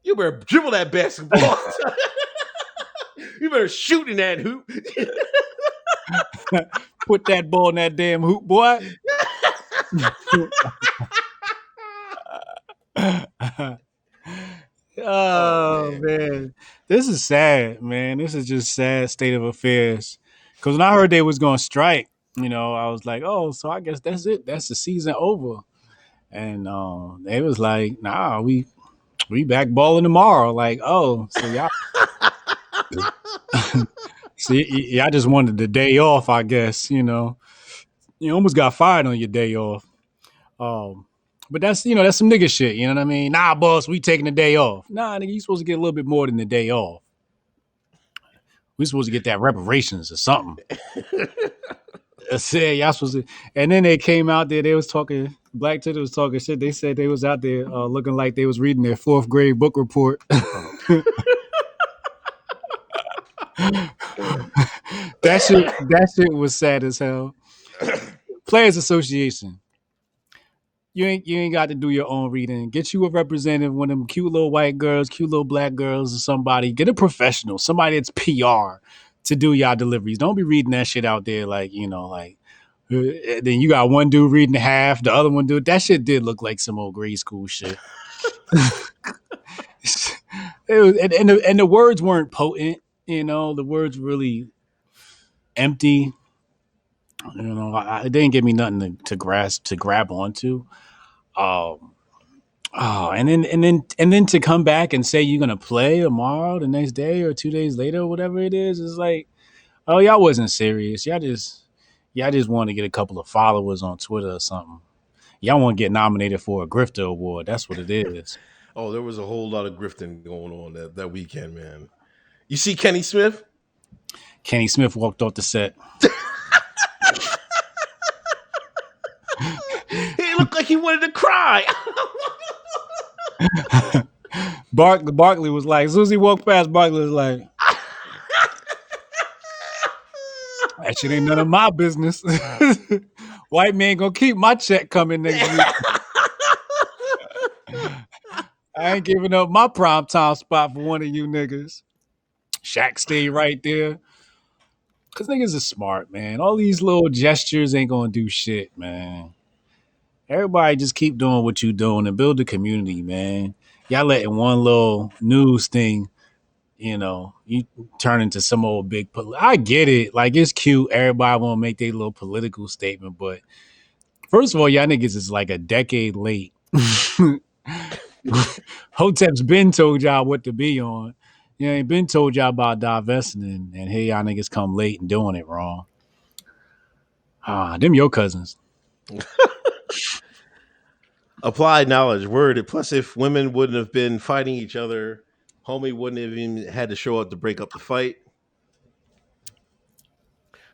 You better dribble that basketball. You better shoot in that hoop. Put that ball in that damn hoop, boy. Oh man, this is sad, man. This is just sad state of affairs. Because when I heard they was gonna strike, you know, I was like, oh, so I guess that's it. That's the season over. And they was like, nah, we back balling tomorrow. Like, oh, so y'all, see, y'all just wanted the day off, I guess. You know, you almost got fired on your day off. But that's, you know, that's some nigga shit. You know what I mean? Nah, boss, we taking the day off. Nah, nigga, you supposed to get a little bit more than the day off. We supposed to get that reparations or something. Said y'all supposed to. And then they came out there. They was talking. Black Twitter was talking shit. They said they was out there looking like they was reading their 4th grade book report. That shit was sad as hell. Players Association. You ain't got to do your own reading. Get you a representative, one of them cute little white girls, cute little black girls, or somebody. Get a professional, somebody that's PR to do y'all deliveries. Don't be reading that shit out there like, you know, like then you got one dude reading half, the other one dude. That shit did look like some old grade school shit. And the words weren't potent, you know. The words really empty. You know, it didn't give me nothing to grab onto. And then to come back and say you're gonna play tomorrow, the next day, or 2 days later, or whatever it is like, oh, y'all wasn't serious. Y'all just want to get a couple of followers on Twitter or something. Y'all want to get nominated for a Grifter Award. That's what it is. Oh, there was a whole lot of grifting going on that weekend, man. You see Kenny Smith? Kenny Smith walked off the set. He looked like he wanted to cry. Barkley was like, as soon as he walked past, Barkley was like, that shit ain't none of my business. White man gonna keep my check coming next week. I ain't giving up my primetime spot for one of you niggas. Shaq stayed right there. Cause niggas is smart, man. All these little gestures ain't gonna do shit, man. Everybody just keep doing what you doing and build a community, man. Y'all letting one little news thing, you know, you turn into some old big. I get it. Like, it's cute. Everybody want to make their little political statement. But first of all, y'all niggas is like a decade late. Hotep's been told y'all what to be on. Yeah, ain't been told y'all about divesting, and here y'all niggas come late and doing it wrong. Them your cousins. Applied knowledge, word. Plus, if women wouldn't have been fighting each other, homie wouldn't have even had to show up to break up the fight.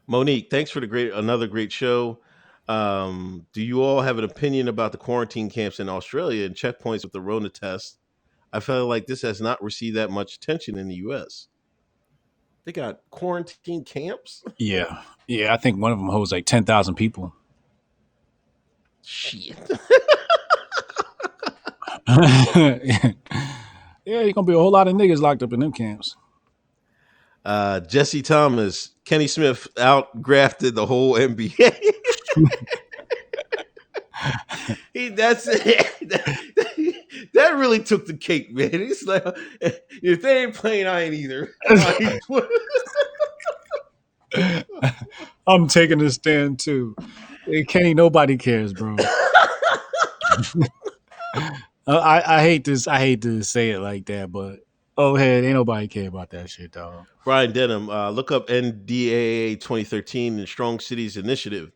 Monique, thanks for another great show. Do you all have an opinion about the quarantine camps in Australia and checkpoints with the Rona test? I feel like this has not received that much attention in the U.S. They got quarantine camps? Yeah. I think one of them holds like 10,000 people. Shit. Yeah, there's gonna be a whole lot of niggas locked up in them camps. Jesse Thomas, Kenny Smith out-grafted the whole NBA. That really took the cake, man. It's like, if they ain't playing, I ain't either. I'm taking a stand too. Kenny, nobody cares, bro. I hate this. I hate to say it like that, but ain't nobody care about that shit, dog. Brian Denham, look up NDAA 2013 and Strong Cities Initiative.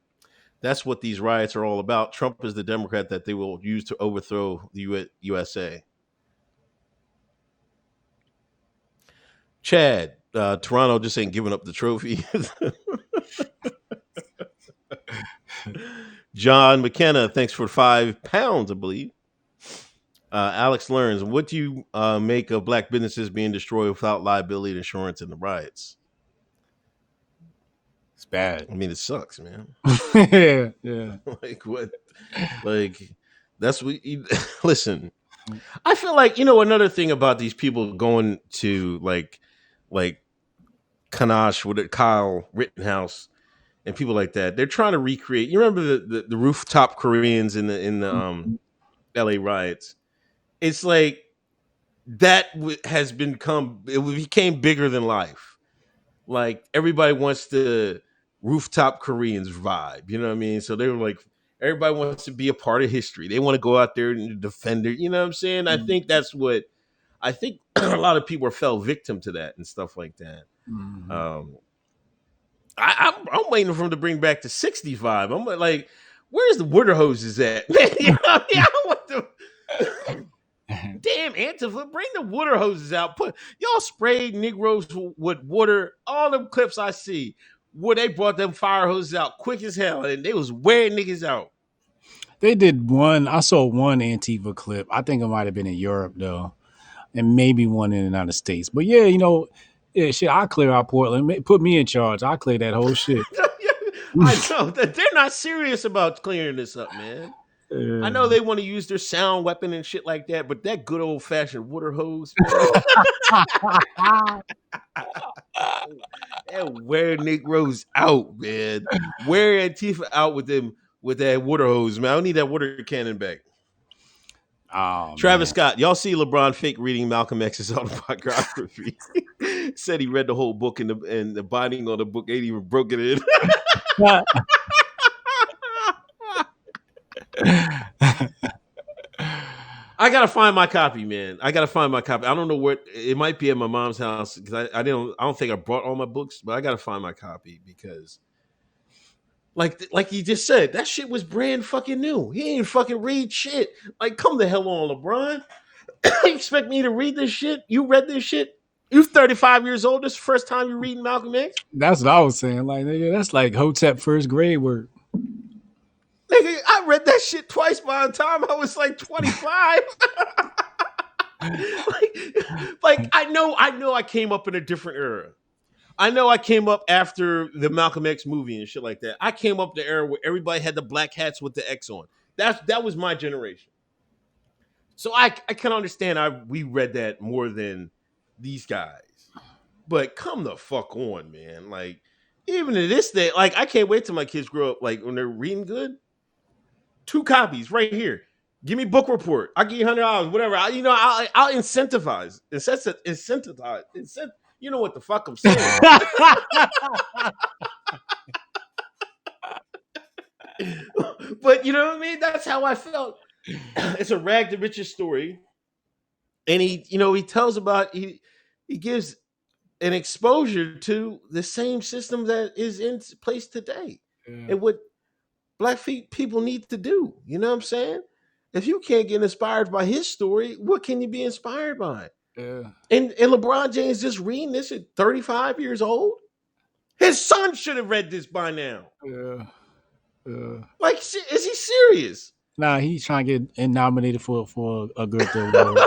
That's what these riots are all about. Trump is the Democrat that they will use to overthrow the USA. Chad, Toronto just ain't giving up the trophy. John McKenna, thanks for £5, I believe. Alex Learns, what do you make of black businesses being destroyed without liability insurance in the riots? It's bad. I mean, it sucks, man. Yeah. Like what? Like that's what. Listen, I feel like another thing about these people going to like Kenosha with Kyle Rittenhouse and people like that. They're trying to recreate. You remember the rooftop Koreans in the LA riots? It's like that has become. It became bigger than life. Like everybody wants the rooftop Koreans vibe, you know what I mean? So they were like, everybody wants to be a part of history. They want to go out there and defend it. You know what I'm saying? I think that's what I think. A lot of people fell victim to that and stuff like that. I'm waiting for them to bring back the 65. I'm like, where's the water hoses at? You know what I mean? I want the damn Antifa, bring the water hoses out. Y'all sprayed Negroes with water. All them clips I see where they brought them fire hoses out quick as hell, and they was wearing niggas out. They did one. I saw one Antifa clip. I think it might have been in Europe though, and maybe one in the United States. But yeah, shit. I clear out Portland. Put me in charge. I clear that whole shit. I know that they're not serious about clearing this up, man. I know they want to use their sound weapon and shit like that, but that good old fashioned water hose, and wear Negroes out, man. Wear Antifa out with them with that water hose, man. I don't need that water cannon back. Oh, Travis Scott, y'all see LeBron fake reading Malcolm X's autobiography? Said he read the whole book and the binding on the book ain't even broken in. I gotta find my copy, man. I don't know where it might be at my mom's house because I don't think I brought all my books, but I gotta find my copy because, like you just said, that shit was brand fucking new. He ain't fucking read shit. Like, come the hell on, LeBron. You expect me to read this shit? You read this shit? You 35 years old. This is the first time you're reading Malcolm X? That's what I was saying. Like, nigga, that's like Hotep first grade work. Nigga, I read that shit twice by the time I was like 25. like I know I came up in a different era. I know I came up after the Malcolm X movie and shit like that. I came up the era where everybody had the black hats with the X on. That was my generation. So I can understand we read that more than these guys. But come the fuck on, man. Like, even to this day, like, I can't wait till my kids grow up, like, when they're reading good. 2 copies right here. Give me book report. I'll give you $100, whatever. I'll incentivize. Incentivize. You know what the fuck I'm saying. But you know what I mean? That's how I felt. It's a rag to riches story. And he tells about he gives an exposure to the same system that is in place today, and what black people need to do. You know what I'm saying? If you can't get inspired by his story, what can you be inspired by? Yeah. And LeBron James just reading this at 35 years old. His son should have read this by now. Yeah. Like, is he serious? Nah, he's trying to get nominated for a good award.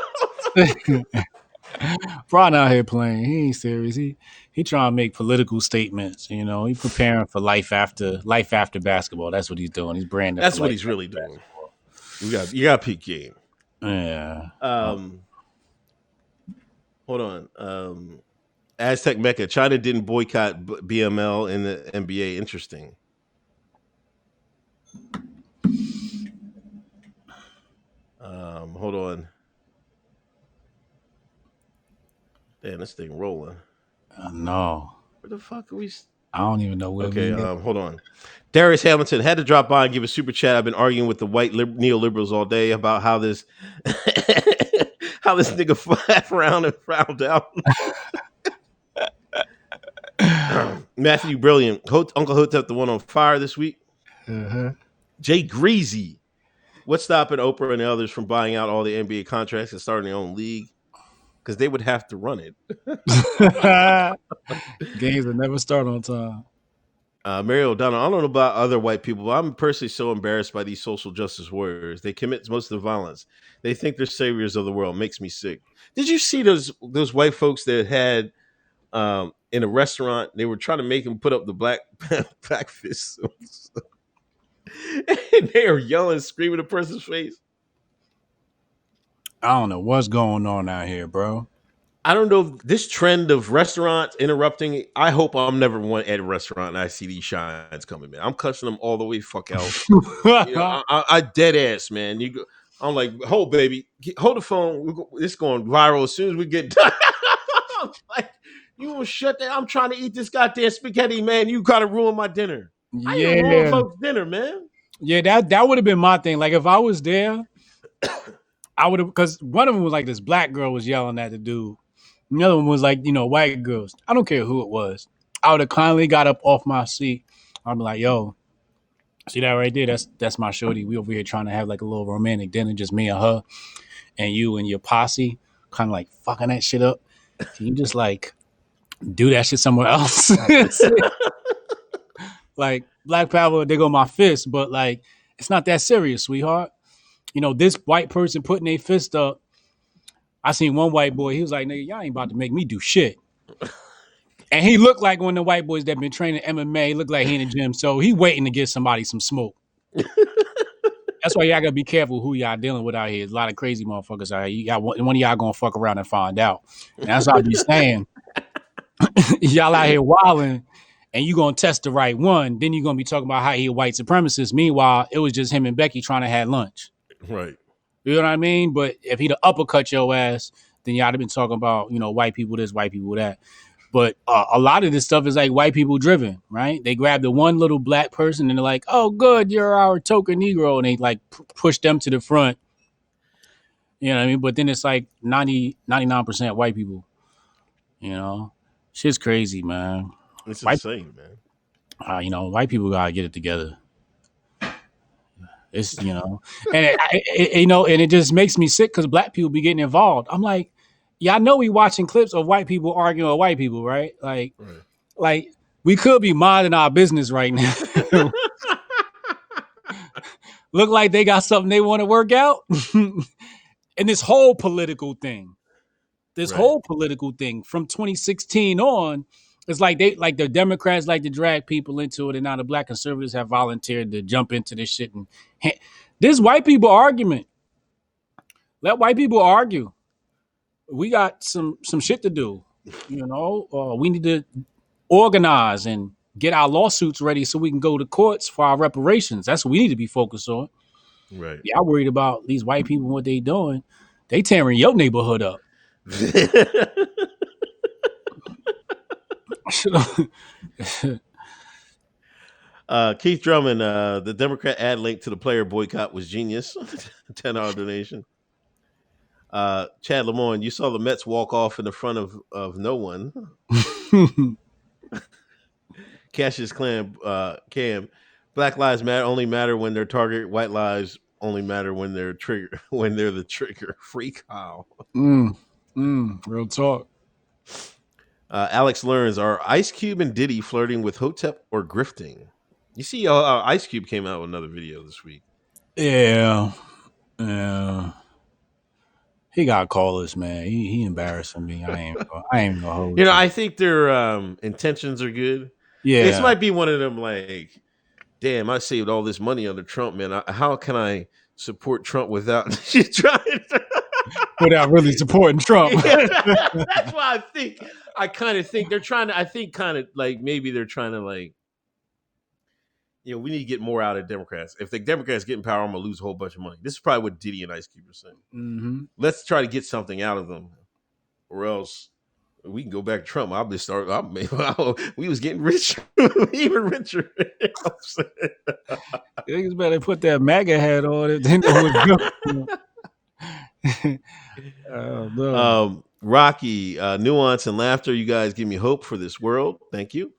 Braun out here playing. He ain't serious. He trying to make political statements. You know, he preparing for life after basketball. That's what he's doing. He's branding. That's what he's really doing. You got peak game. Yeah. Hold on. Aztec Mecca. China didn't boycott BML in the NBA. Interesting. Hold on. Damn, this thing rolling. No. Where the fuck are we? I don't even know where. Okay, hold on. Darius Hamilton had to drop by and give a super chat. I've been arguing with the white neoliberals all day about how this how this nigga flat around and frowned out. Matthew Brilliant. Uncle Hotep the one on fire this week. Jay Greasy. What's stopping Oprah and the others from buying out all the NBA contracts and starting their own league? Because they would have to run it. Games that never start on time. Mary O'Donnell, I don't know about other white people, but I'm personally so embarrassed by these social justice warriors. They commit most of the violence. They think they're saviors of the world. Makes me sick. Did you see those white folks that had in a restaurant? They were trying to make them put up the black fists. And they are yelling, screaming in a person's face. I don't know what's going on out here, bro. I don't know this trend of restaurants interrupting. I hope I'm never one at a restaurant and I see these shines coming, man. I'm cussing them all the way fuck out. You know, I dead ass, man. I'm like, hold baby, hold the phone. It's going viral as soon as we get done. Like, you will shut that. I'm trying to eat this goddamn spaghetti, man. You gotta ruin my dinner. I ain't ruin folks' dinner, man. Yeah, that would have been my thing. Like if I was there, I would have, because one of them was like this black girl was yelling at the dude. The other one was like, white girls. I don't care who it was. I would have kindly got up off my seat. I'd be like, yo, see that right there? That's my shorty. We over here trying to have like a little romantic dinner, just me and her, and you and your posse, kind of like fucking that shit up. Can you just like do that shit somewhere else? Like Black Power, they go my fist, but like it's not that serious, sweetheart. This white person putting their fist up. I seen one white boy. He was like, "Nigga, y'all ain't about to make me do shit." And he looked like one of the white boys that been training MMA. He looked like he in the gym, so he waiting to give somebody some smoke. That's why y'all gotta be careful who y'all dealing with out here. There's a lot of crazy motherfuckers out here. One of y'all gonna fuck around and find out. And that's what I be saying. Y'all out here wilding. And you gonna test the right one, then you're gonna be talking about how he a white supremacist. Meanwhile, it was just him and Becky trying to have lunch. Right. You know what I mean? But if he'd uppercut your ass, then y'all have been talking about, white people this, white people that. But a lot of this stuff is like white people driven, right? They grab the one little black person and they're like, oh, good, you're our token Negro. And they like push them to the front. You know what I mean? But then it's like 99% white people. Shit's crazy, man. It's insane, man. White people gotta get it together. It's and and it just makes me sick because black people be getting involved. I'm like, yeah, I know we watching clips of white people arguing with white people, right? Like we could be minding our business right now. Look like they got something they want to work out, and this whole political thing from 2016 on. It's like the Democrats like to drag people into it, and now the black conservatives have volunteered to jump into this shit. And this white people argument. Let white people argue. We got some shit to do. We need to organize and get our lawsuits ready so we can go to courts for our reparations. That's what we need to be focused on. Right. Yeah, I'm worried about these white people, what they doing. They tearing your neighborhood up. Keith Drummond, the Democrat ad link to the player boycott was genius. $10 donation. Chad Lamont, you saw the Mets walk off in the front of no one. Cassius Cam, Black Lives Matter only matter when they're target. White lives only matter when they're trigger. When they're the trigger. Freak how. Real talk. Alex learns, are Ice Cube and Diddy flirting with Hotep or grifting? You see, Ice Cube came out with another video this week. Yeah. He got callers, man. He embarrassing me. I ain't gonna hold you. I think their intentions are good. Yeah. This might be one of them like, damn, I saved all this money under Trump, man. How can I support Trump without without really supporting Trump? Yeah, that's why I kind of think they're trying to. I think kind of like maybe they're trying to like, we need to get more out of Democrats. If the Democrats get in power, I'm gonna lose a whole bunch of money. This is probably what Diddy and Ice Cube are saying. Mm-hmm. Let's try to get something out of them, or else we can go back to Trump. I'll just start. We was getting rich, even richer. Niggas better put that MAGA hat on if they know what's going. Rocky, nuance and laughter. You guys give me hope for this world. Thank you.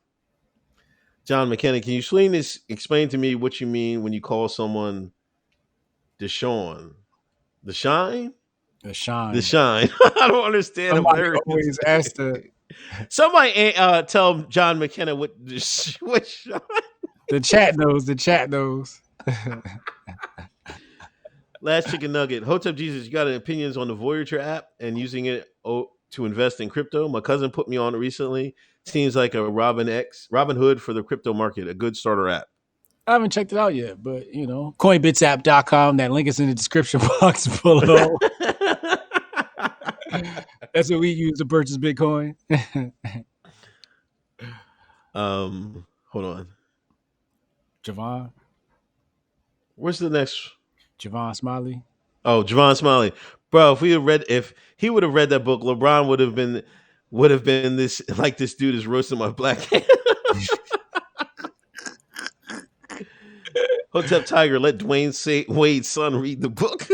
John McKenna, can you explain to me what you mean when you call someone Deshaun? The shine? The shine. The shine. I don't understand. Somebody always asked to. Somebody tell John McKenna what shine. The chat knows. The chat knows. Last chicken nugget. Hotep Jesus, you got any opinions on the Voyager app and using it to invest in crypto? My cousin put me on it recently. Seems like a Robin Hood for the crypto market. A good starter app. I haven't checked it out yet, but coinbitsapp.com. That link is in the description box below. That's what we use to purchase Bitcoin. Hold on. Javon. Where's the next? Javon Smiley. Oh, Javon Smiley. Bro, if he would have read that book, LeBron would have been this dude is roasting my black hand. Hotep Tiger, let Dwayne Wade's son read the book.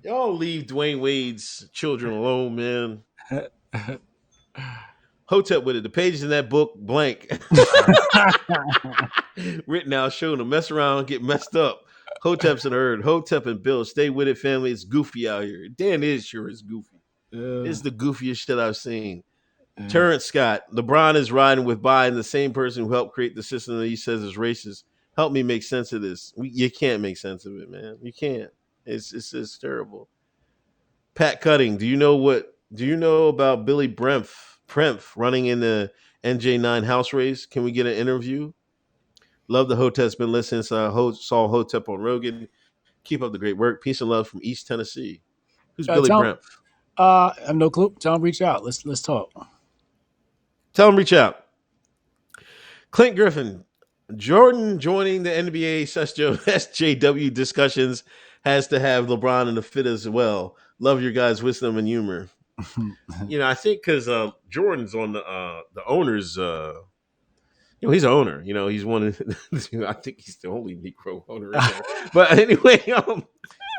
Y'all leave Dwayne Wade's children alone, man. Hotep with it. The pages in that book blank. Written out showing them mess around, get messed up. Hotep's and Herd. Hotep and Bill. Stay with it, family. It's goofy out here. Dan is goofy. It's the goofiest shit I've seen. Terrence Scott. LeBron is riding with Biden, the same person who helped create the system that he says is racist. Help me make sense of this. You can't make sense of it, man. You can't. It's terrible. Pat Cutting. Do you know about Billy Premph running in the NJ9 house race? Can we get an interview? Love the Hotep's been listening since I saw Hotep on Rogan. Keep up the great work. Peace and love from East Tennessee. Who's Billy Premph? I have no clue. Tell him reach out. Let's talk. Tell him reach out. Clint Griffin. Jordan joining the NBA SJW discussions has to have LeBron in the fit as well. Love your guys' wisdom and humor. I think because Jordan's on the owner's. He's an owner. He's one of. I think he's the only Negro owner. But anyway,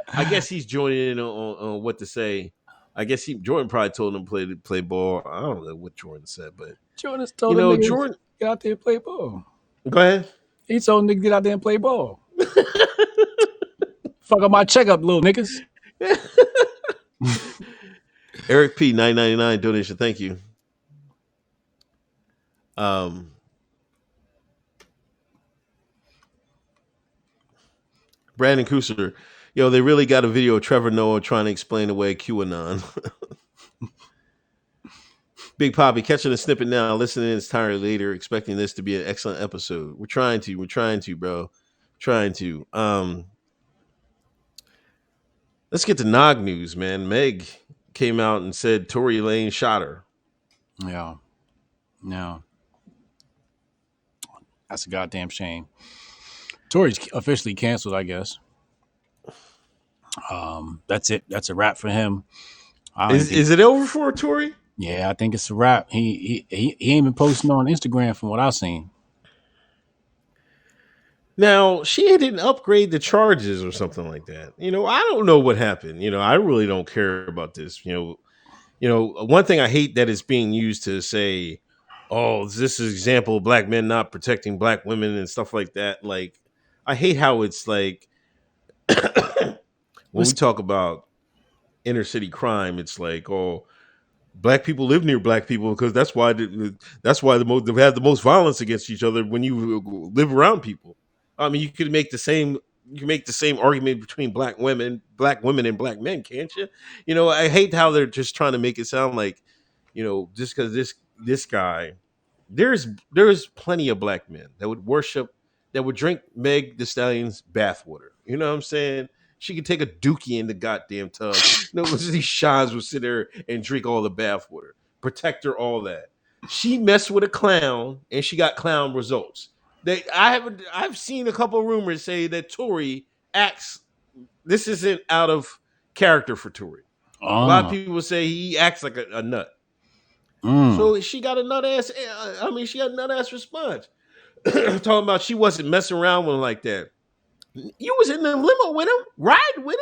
I guess he's joining in on what to say. I guess Jordan probably told him to play ball. I don't know what Jordan said, but Jordan's told him Jordan get out there and play ball. Go ahead. He told him to get out there and play ball. Fuck up my checkup, little niggas. Eric P. 999 donation. Thank you. Brandon Cooser. They really got a video of Trevor Noah trying to explain away QAnon. Big Poppy, catching a snippet now, listening entirely later, expecting this to be an excellent episode. We're trying to, bro. Trying to. Let's get to Nog news, man. Meg came out and said Tory shot her. Yeah. No. That's a goddamn shame. Tory's officially canceled, I guess. That's it. That's a wrap for him. Is it over for Tory? Yeah, I think it's a wrap. He ain't been posting on Instagram from what I've seen. Now, she didn't upgrade the charges or something like that. I don't know what happened. I really don't care about this. One thing I hate that it's being used to say, "Oh, this is example of black men not protecting black women" and stuff like that. Like, I hate how it's like when we talk about inner city crime, it's like, "Oh, black people live near black people because they have the most violence against each other when you live around people." I mean, you can make the same argument between black women and black men, can't you? I hate how they're just trying to make it sound like, just because this guy, there's plenty of black men that would drink Meg the Stallion's bathwater. You know what I'm saying? She could take a dookie in the goddamn tub. These shines would sit there and drink all the bathwater, protect her, all that. She messed with a clown and she got clown results. I've seen a couple of rumors say that Tory acts. This isn't out of character for Tory. A lot of people say he acts like a nut. So she got a nut ass. She got a nut ass response. Talking about she wasn't messing around with him like that. You was in the limo with him, riding with him.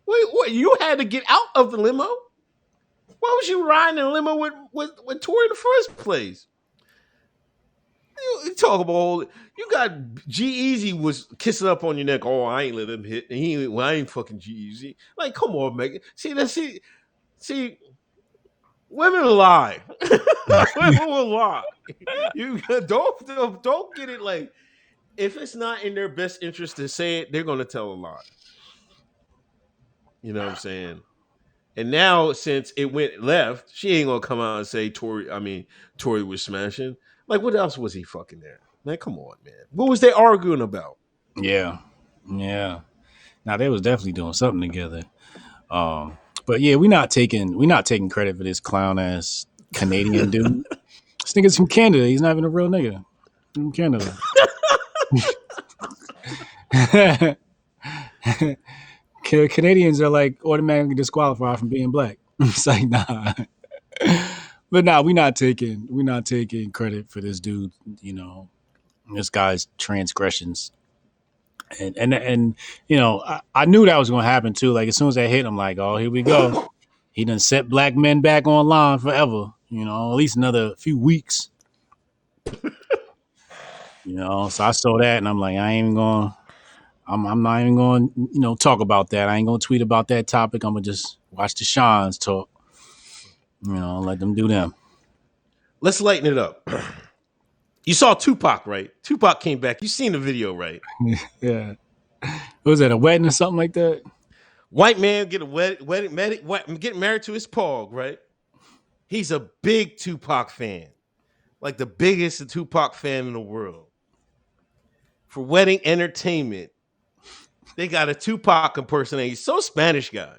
Wait, you had to get out of the limo. Why was you riding in a limo with Tory in the first place? You talk about, you got G-Eazy was kissing up on your neck. Oh, I ain't let him hit. I ain't fucking G-Eazy. Like, come on, Megan. See, women lie. Women will lie. You don't get it. Like, if it's not in their best interest to say it, they're gonna tell a lie. You know what I'm saying? And now, since it went left, she ain't gonna come out and say Tory was smashing. Like, what else was he fucking there? Man, come on, man. What was they arguing about? Yeah. Now they was definitely doing something together. But yeah, we're not taking credit for this clown ass Canadian dude. This nigga's from Canada. He's not even a real nigga. From Canada. Canadians are like automatically disqualified from being black. It's like, nah. But nah, we're not taking credit for this dude, this guy's transgressions. And I knew that was gonna happen too. Like, as soon as I hit, I'm like, oh, here we go. He done set black men back online forever, at least another few weeks. So I saw that and I'm like, I'm not even going to, talk about that. I ain't going to tweet about that topic. I'm going to just watch the Shans talk. Let them do them. Let's lighten it up. You saw Tupac, right? Tupac came back. You seen the video, right? Yeah. Was that a wedding or something like that? White man get married to his pog, right? He's a big Tupac fan. Like the biggest Tupac fan in the world. For wedding entertainment, they got a Tupac impersonator. He's so Spanish guy.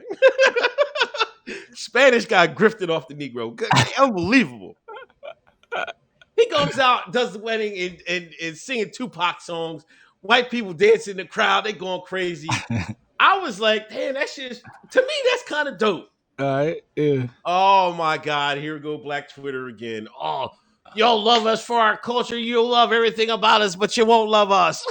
Spanish guy grifted off the Negro. Unbelievable. He comes out, does the wedding, and singing Tupac songs. White people dancing in the crowd. They going crazy. I was like, damn, that shit is, to me, that's kind of dope. All right. Yeah. Oh, my God. Here we go, Black Twitter again. Oh, y'all love us for our culture. You love everything about us, but you won't love us.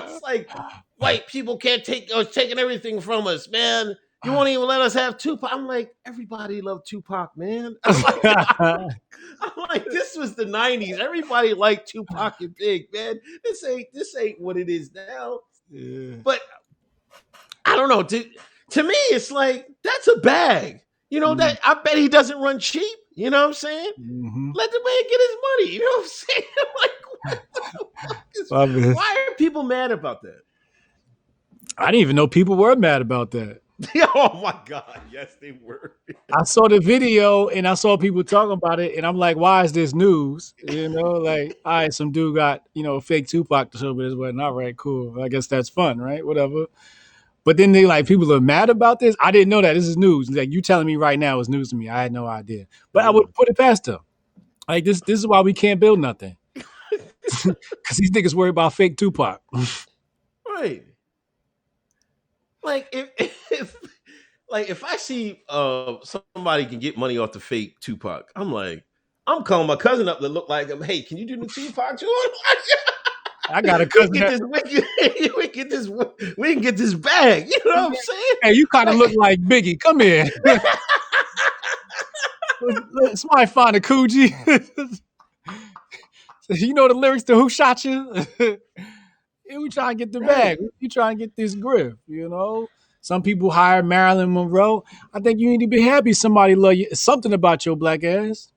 It's like white people can't taking everything from us, man. You won't even let us have Tupac. I'm like, everybody loved Tupac, man. I'm like, this was the 90s. Everybody liked Tupac and Big, man. This ain't what it is now. Yeah. But I don't know. To me, it's like, that's a bag. That I bet he doesn't run cheap. You know what I'm saying? Mm-hmm. Let the man get his money. You know what I'm saying? Like, what the fuck is, why are people mad about that? I didn't even know people were mad about that. Oh my God. Yes, they were. I saw the video and I saw people talking about it, and I'm like, why is this news? Like, all right, some dude got, fake Tupac to show me this wedding. All right, cool. I guess that's fun, right? Whatever. But then people are mad about this. I didn't know that. This is news. Like, you telling me right now is news to me. I had no idea. But I would put it past them. Like, this is why we can't build nothing. Because these niggas worry about fake Tupac. Right. Like, if I see somebody can get money off the fake Tupac, I'm like, I'm calling my cousin up that look like him. Hey, can you do the Tupac joint? I got a cousin. We can get this bag. You know what I'm saying? Hey, you kind of look like Biggie. Come here. Somebody find a Coogee. You know the lyrics to Who Shot You? We try and get the bag. We try and get this grip, you know? Some people hire Marilyn Monroe. I think you need to be happy somebody love you. Something about your black ass.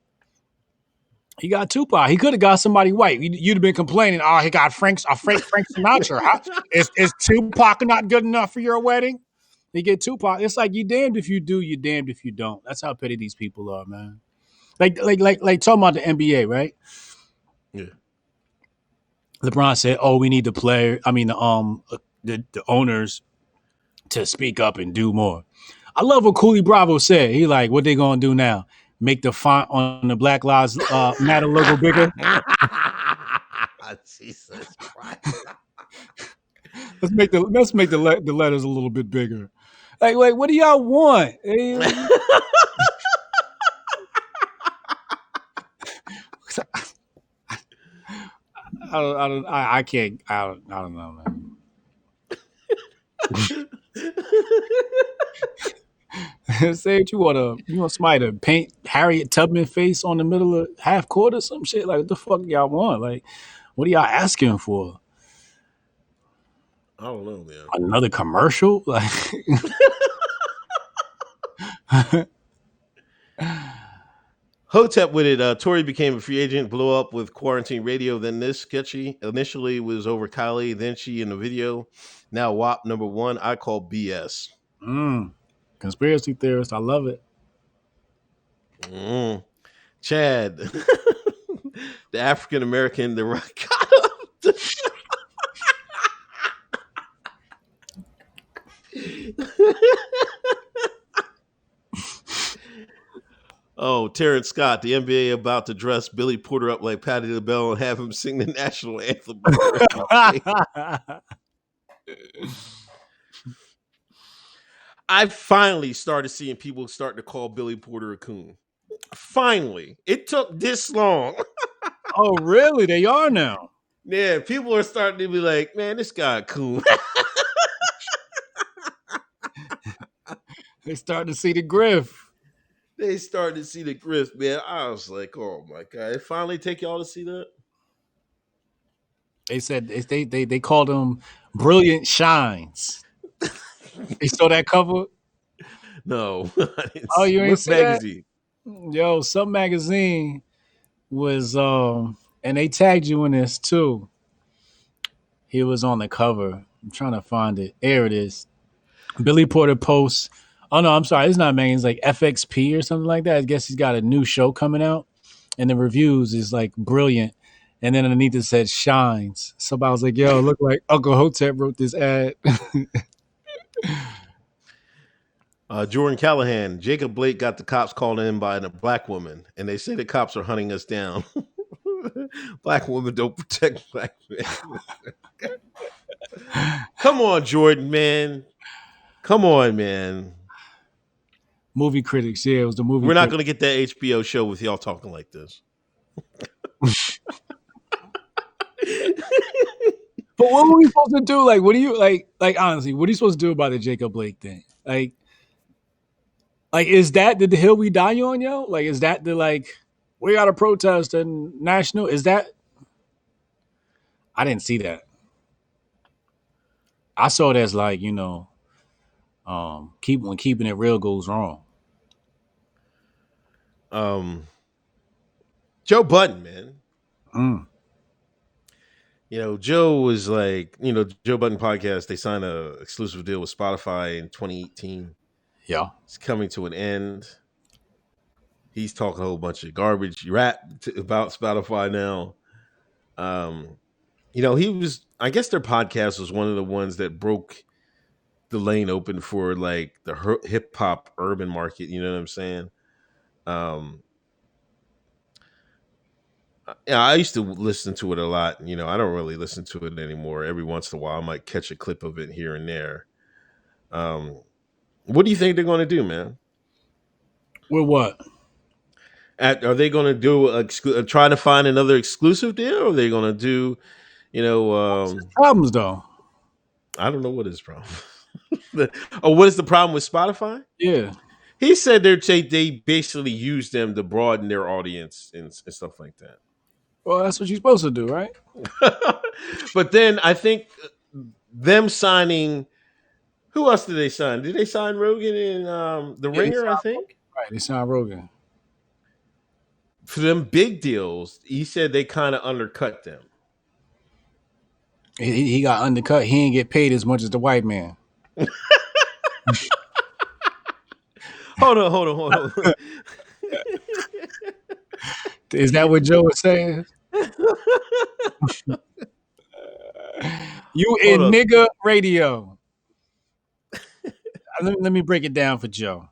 He got Tupac. He could have got somebody white. You'd have been complaining, oh, he got Frank Sinatra. Is Tupac not good enough for your wedding? He get Tupac. It's like you damned if you do, you damned if you don't. That's how petty these people are, man. Like talking about the NBA, right? Yeah. LeBron said, "Oh, we need the player. I mean, the owners to speak up and do more." I love what Cooley Bravo said. He like, what they gonna do now? Make the font on the Black Lives Matter logo bigger? Jesus Christ! let's make the letters a little bit bigger. Like, what do y'all want? I can't. I don't know, man. Say what you want somebody to paint Harriet Tubman face on the middle of half court or some shit. Like, what the fuck y'all want? Like, what are y'all asking for? I don't know, man. Another commercial? Like, Hotep with it. Tory became a free agent, blew up with Quarantine Radio. Then this sketchy. Initially was over Kylie, then she in the video. Now WAP #1. I call BS. Conspiracy theorist. I love it. Chad, the African American, the rock. Oh, Terrence Scott, the NBA about to dress Billy Porter up like Patti LaBelle and have him sing the national anthem. I finally started seeing people starting to call Billy Porter a coon. Finally. It took this long. Oh, really? They are now. Yeah, people are starting to be like, man, this guy coon. They starting to see the griff. They started to see the griff, man. I was like, oh my God. It finally take y'all to see that? They said they called them brilliant shines. You saw that cover? No. Oh, you ain't see magazine? That? Yo, some magazine was and they tagged you in this too. He was on the cover. I'm trying to find it. There it is. Billy Porter posts. Oh no, I'm sorry. It's not magazine. It's like FXP or something like that. I guess he's got a new show coming out, and the reviews is like brilliant. And then underneath it said shines. So I was like, yo, look like Uncle Hotep wrote this ad. Jordan Callahan, Jacob Blake got the cops called in by a black woman, and they say the cops are hunting us down. Black women don't protect black men. Come on, Jordan, man. Come on, man. Movie critics, yeah, it was the movie. We're not going to get that HBO show with y'all talking like this. But what were we supposed to do? Like, what do you like? Honestly, what are you supposed to do about the Jacob Blake thing? Like, is that the hill we die on, yo? Like, is that the like we got to protest and national? Is that? I didn't see that. I saw it as like, you know, keeping it real goes wrong. Joe Budden, man. You know, Joe was like, you know, Joe Budden Podcast, they signed a exclusive deal with Spotify in 2018. Yeah. It's coming to an end. He's talking a whole bunch of garbage rap about Spotify now. You know, I guess their podcast was one of the ones that broke the lane open for like the hip hop urban market. You know what I'm saying? Yeah, I used to listen to it a lot. You know, I don't really listen to it anymore. Every once in a while, I might catch a clip of it here and there. What do you think they're going to do, man? With what? Are they going to do try to find another exclusive deal, or are they going to do, Problems though. I don't know what his problem. What is the problem with Spotify? Yeah. He said they basically use them to broaden their audience and stuff like that. Well, that's what you're supposed to do, right? But then I think them signing. Who else did they sign? Did they sign Rogan and The Yeah, Ringer? I think right. They signed Rogan. for them big deals. He said they kind of undercut them. He got undercut. He didn't get paid as much as the white man. Hold on. Is that what Joe was saying? You in nigga radio. Let me break it down for Joe.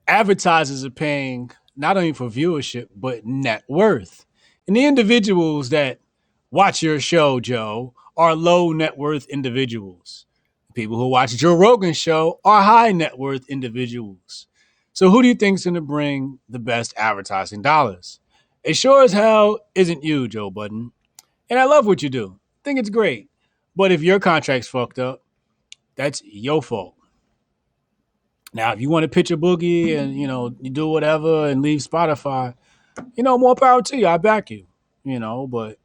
Advertisers are paying not only for viewership, but net worth. And the individuals that watch your show, Joe, are low net worth individuals. People who watch Joe Rogan's show are high net worth individuals. So who do you think's going to bring the best advertising dollars? It sure as hell isn't you, Joe Budden. And I love what you do. I think it's great. But if your contract's fucked up, that's your fault. Now, if you want to pitch a boogie and, you do whatever and leave Spotify, more power to you. I back you, but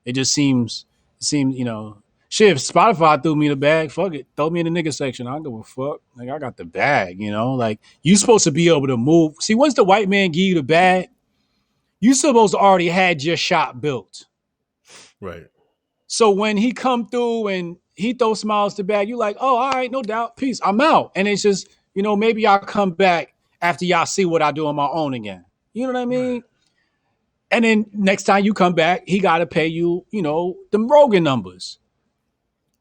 it just seems, shit, if Spotify threw me the bag, fuck it. Throw me in the nigga section. I don't give a fuck. Like, I got the bag, like you supposed to be able to move. See, once the white man give you the bag, you supposed to already had your shop built. Right. So when he come through and he throws smiles to the bag, you like, oh, all right, no doubt. Peace. I'm out. And it's just, maybe I'll come back after y'all see what I do on my own again. You know what I mean? Right. And then next time you come back, he got to pay you, them Rogan numbers.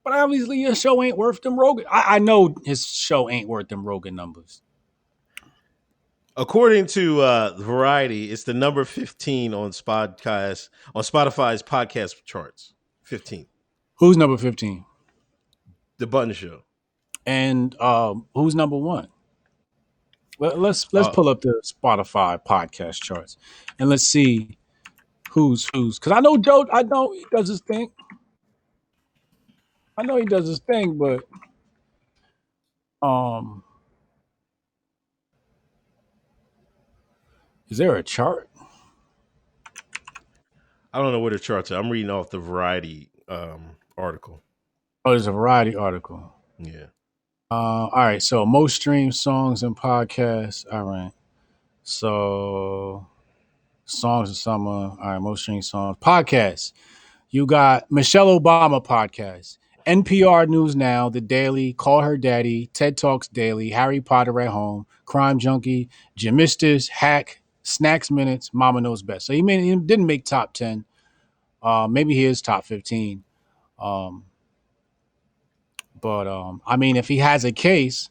But obviously your show ain't worth them Rogan. I know his show ain't worth them Rogan numbers. According to Variety, it's the number 15 on Spotify's podcast charts. 15. Who's number 15? The Budden Show. And who's number 1? Let's pull up the Spotify podcast charts and let's see who's because I know he does his thing. I know he does his thing, but is there a chart? I don't know what the charts are. I'm reading off the Variety article. Oh, there's a Variety article. Yeah. All right. So most streamed songs and podcasts. All right. So songs of summer. All right. Most streamed songs. Podcasts. You got Michelle Obama podcast, NPR News Now, The Daily, Call Her Daddy, TED Talks Daily, Harry Potter at Home, Crime Junkie, Jimistas, Hack, Snacks Minutes, Mama Knows Best. So he didn't make top 10. Maybe he is top 15. But I mean, if he has a case,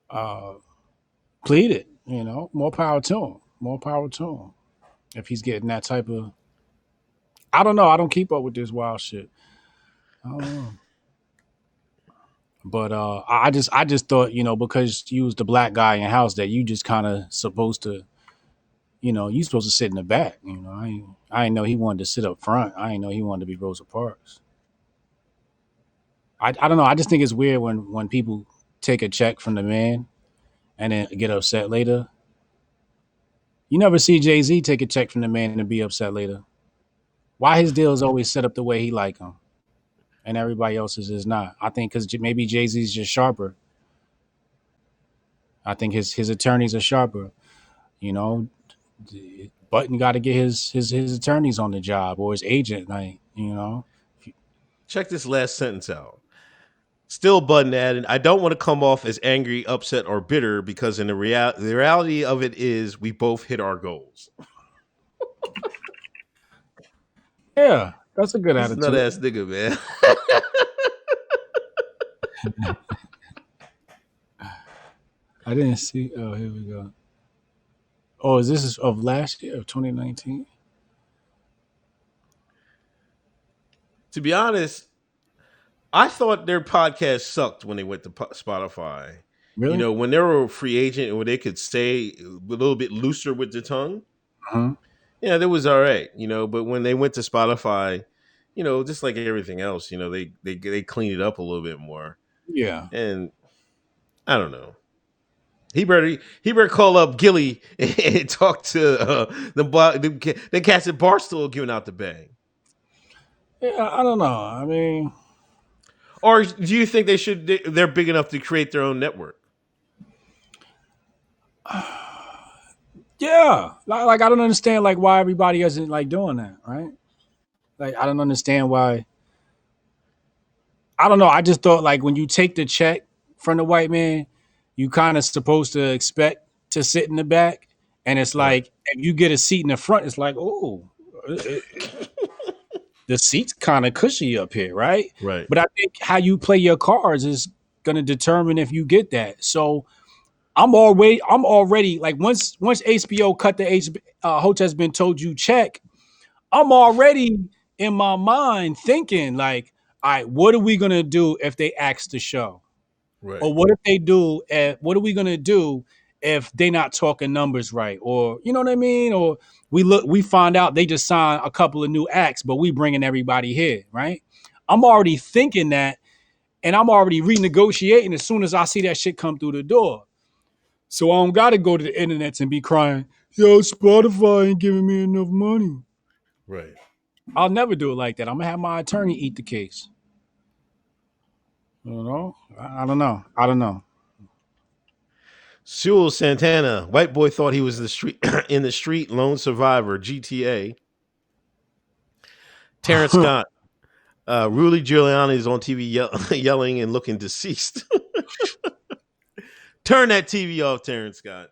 plead it. More power to him. More power to him. If he's getting that type of, I don't know. I don't keep up with this wild shit. I don't know. But I just thought, because you was the black guy in the house, that you just kind of supposed to, you supposed to sit in the back. I didn't know he wanted to sit up front. I didn't know he wanted to be Rosa Parks. I don't know. I just think it's weird when people take a check from the man and then get upset later. You never see Jay-Z take a check from the man and be upset later. Why his deals always set up the way he like them, and everybody else's is not? I think because maybe Jay-Z's just sharper. I think his attorneys are sharper. Budden got to get his attorneys on the job, or his agent. Check this last sentence out. Still, Budden added, I don't want to come off as angry, upset, or bitter because the reality of it is we both hit our goals. Yeah, that's a good attitude. Nut ass nigga, man. I didn't see. Oh, here we go. Oh, is this of last year, of 2019? To be honest, I thought their podcast sucked when they went to Spotify. Really? You know, when they were a free agent and when they could stay a little bit looser with the tongue, yeah, that was all right. You know, but when they went to Spotify, you know, just like everything else, you know, they cleaned it up a little bit more. Yeah. And I don't know. He better call up Gilly and talk to the cats at Barstool giving out the bang. Yeah, I don't know. I mean, Or do you think they're big enough to create their own network? yeah. Like I don't understand like why everybody isn't like doing that, right? Like I don't understand why. I don't know. I just thought like when you take the check from the white man, you kind of supposed to expect to sit in the back, and it's Right. like if you get a seat in the front, it's like oh, the seat's kind of cushy up here, right? Right. But I think how you play your cards is going to determine if you get that. So I'm already like once HBO cut the Hoteps been told you check, I'm already in my mind thinking like, all right, what are we gonna do if they ask the show? Right. Or what if they do? What are we gonna do if they not talking numbers right? Or you know what I mean? Or we find out they just signed a couple of new acts, but we bringing everybody here, right? I'm already thinking that, and I'm already renegotiating as soon as I see that shit come through the door. So I don't got to go to the internet and be crying, yo, Spotify ain't giving me enough money. Right. I'll never do it like that. I'm going to have my attorney eat the case. You know? I don't know. I don't know. Sewell Santana, white boy thought he was the street in the street lone survivor, GTA. Terrence Scott, Rudy Giuliani is on TV yelling and looking deceased. Turn that TV off, Terrence Scott.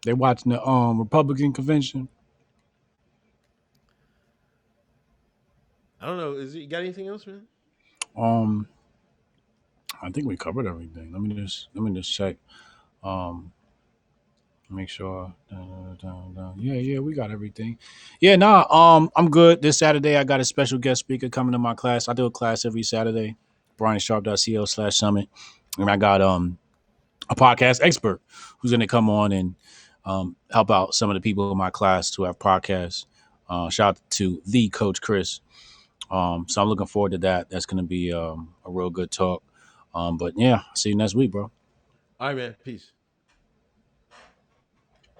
They watching the Republican convention. I don't know. You got anything else, man? I think we covered everything. Let me just check. Make sure. Yeah, we got everything. Yeah, I'm good. This Saturday I got a special guest speaker coming to my class. I do a class every Saturday. BrianSharp.co/summit. And I got a podcast expert who's gonna come on and help out some of the people in my class who have podcasts. Shout out to the Coach Chris. So I'm looking forward to that. That's gonna be a real good talk. But yeah, see you next week, bro. All right, man. Peace.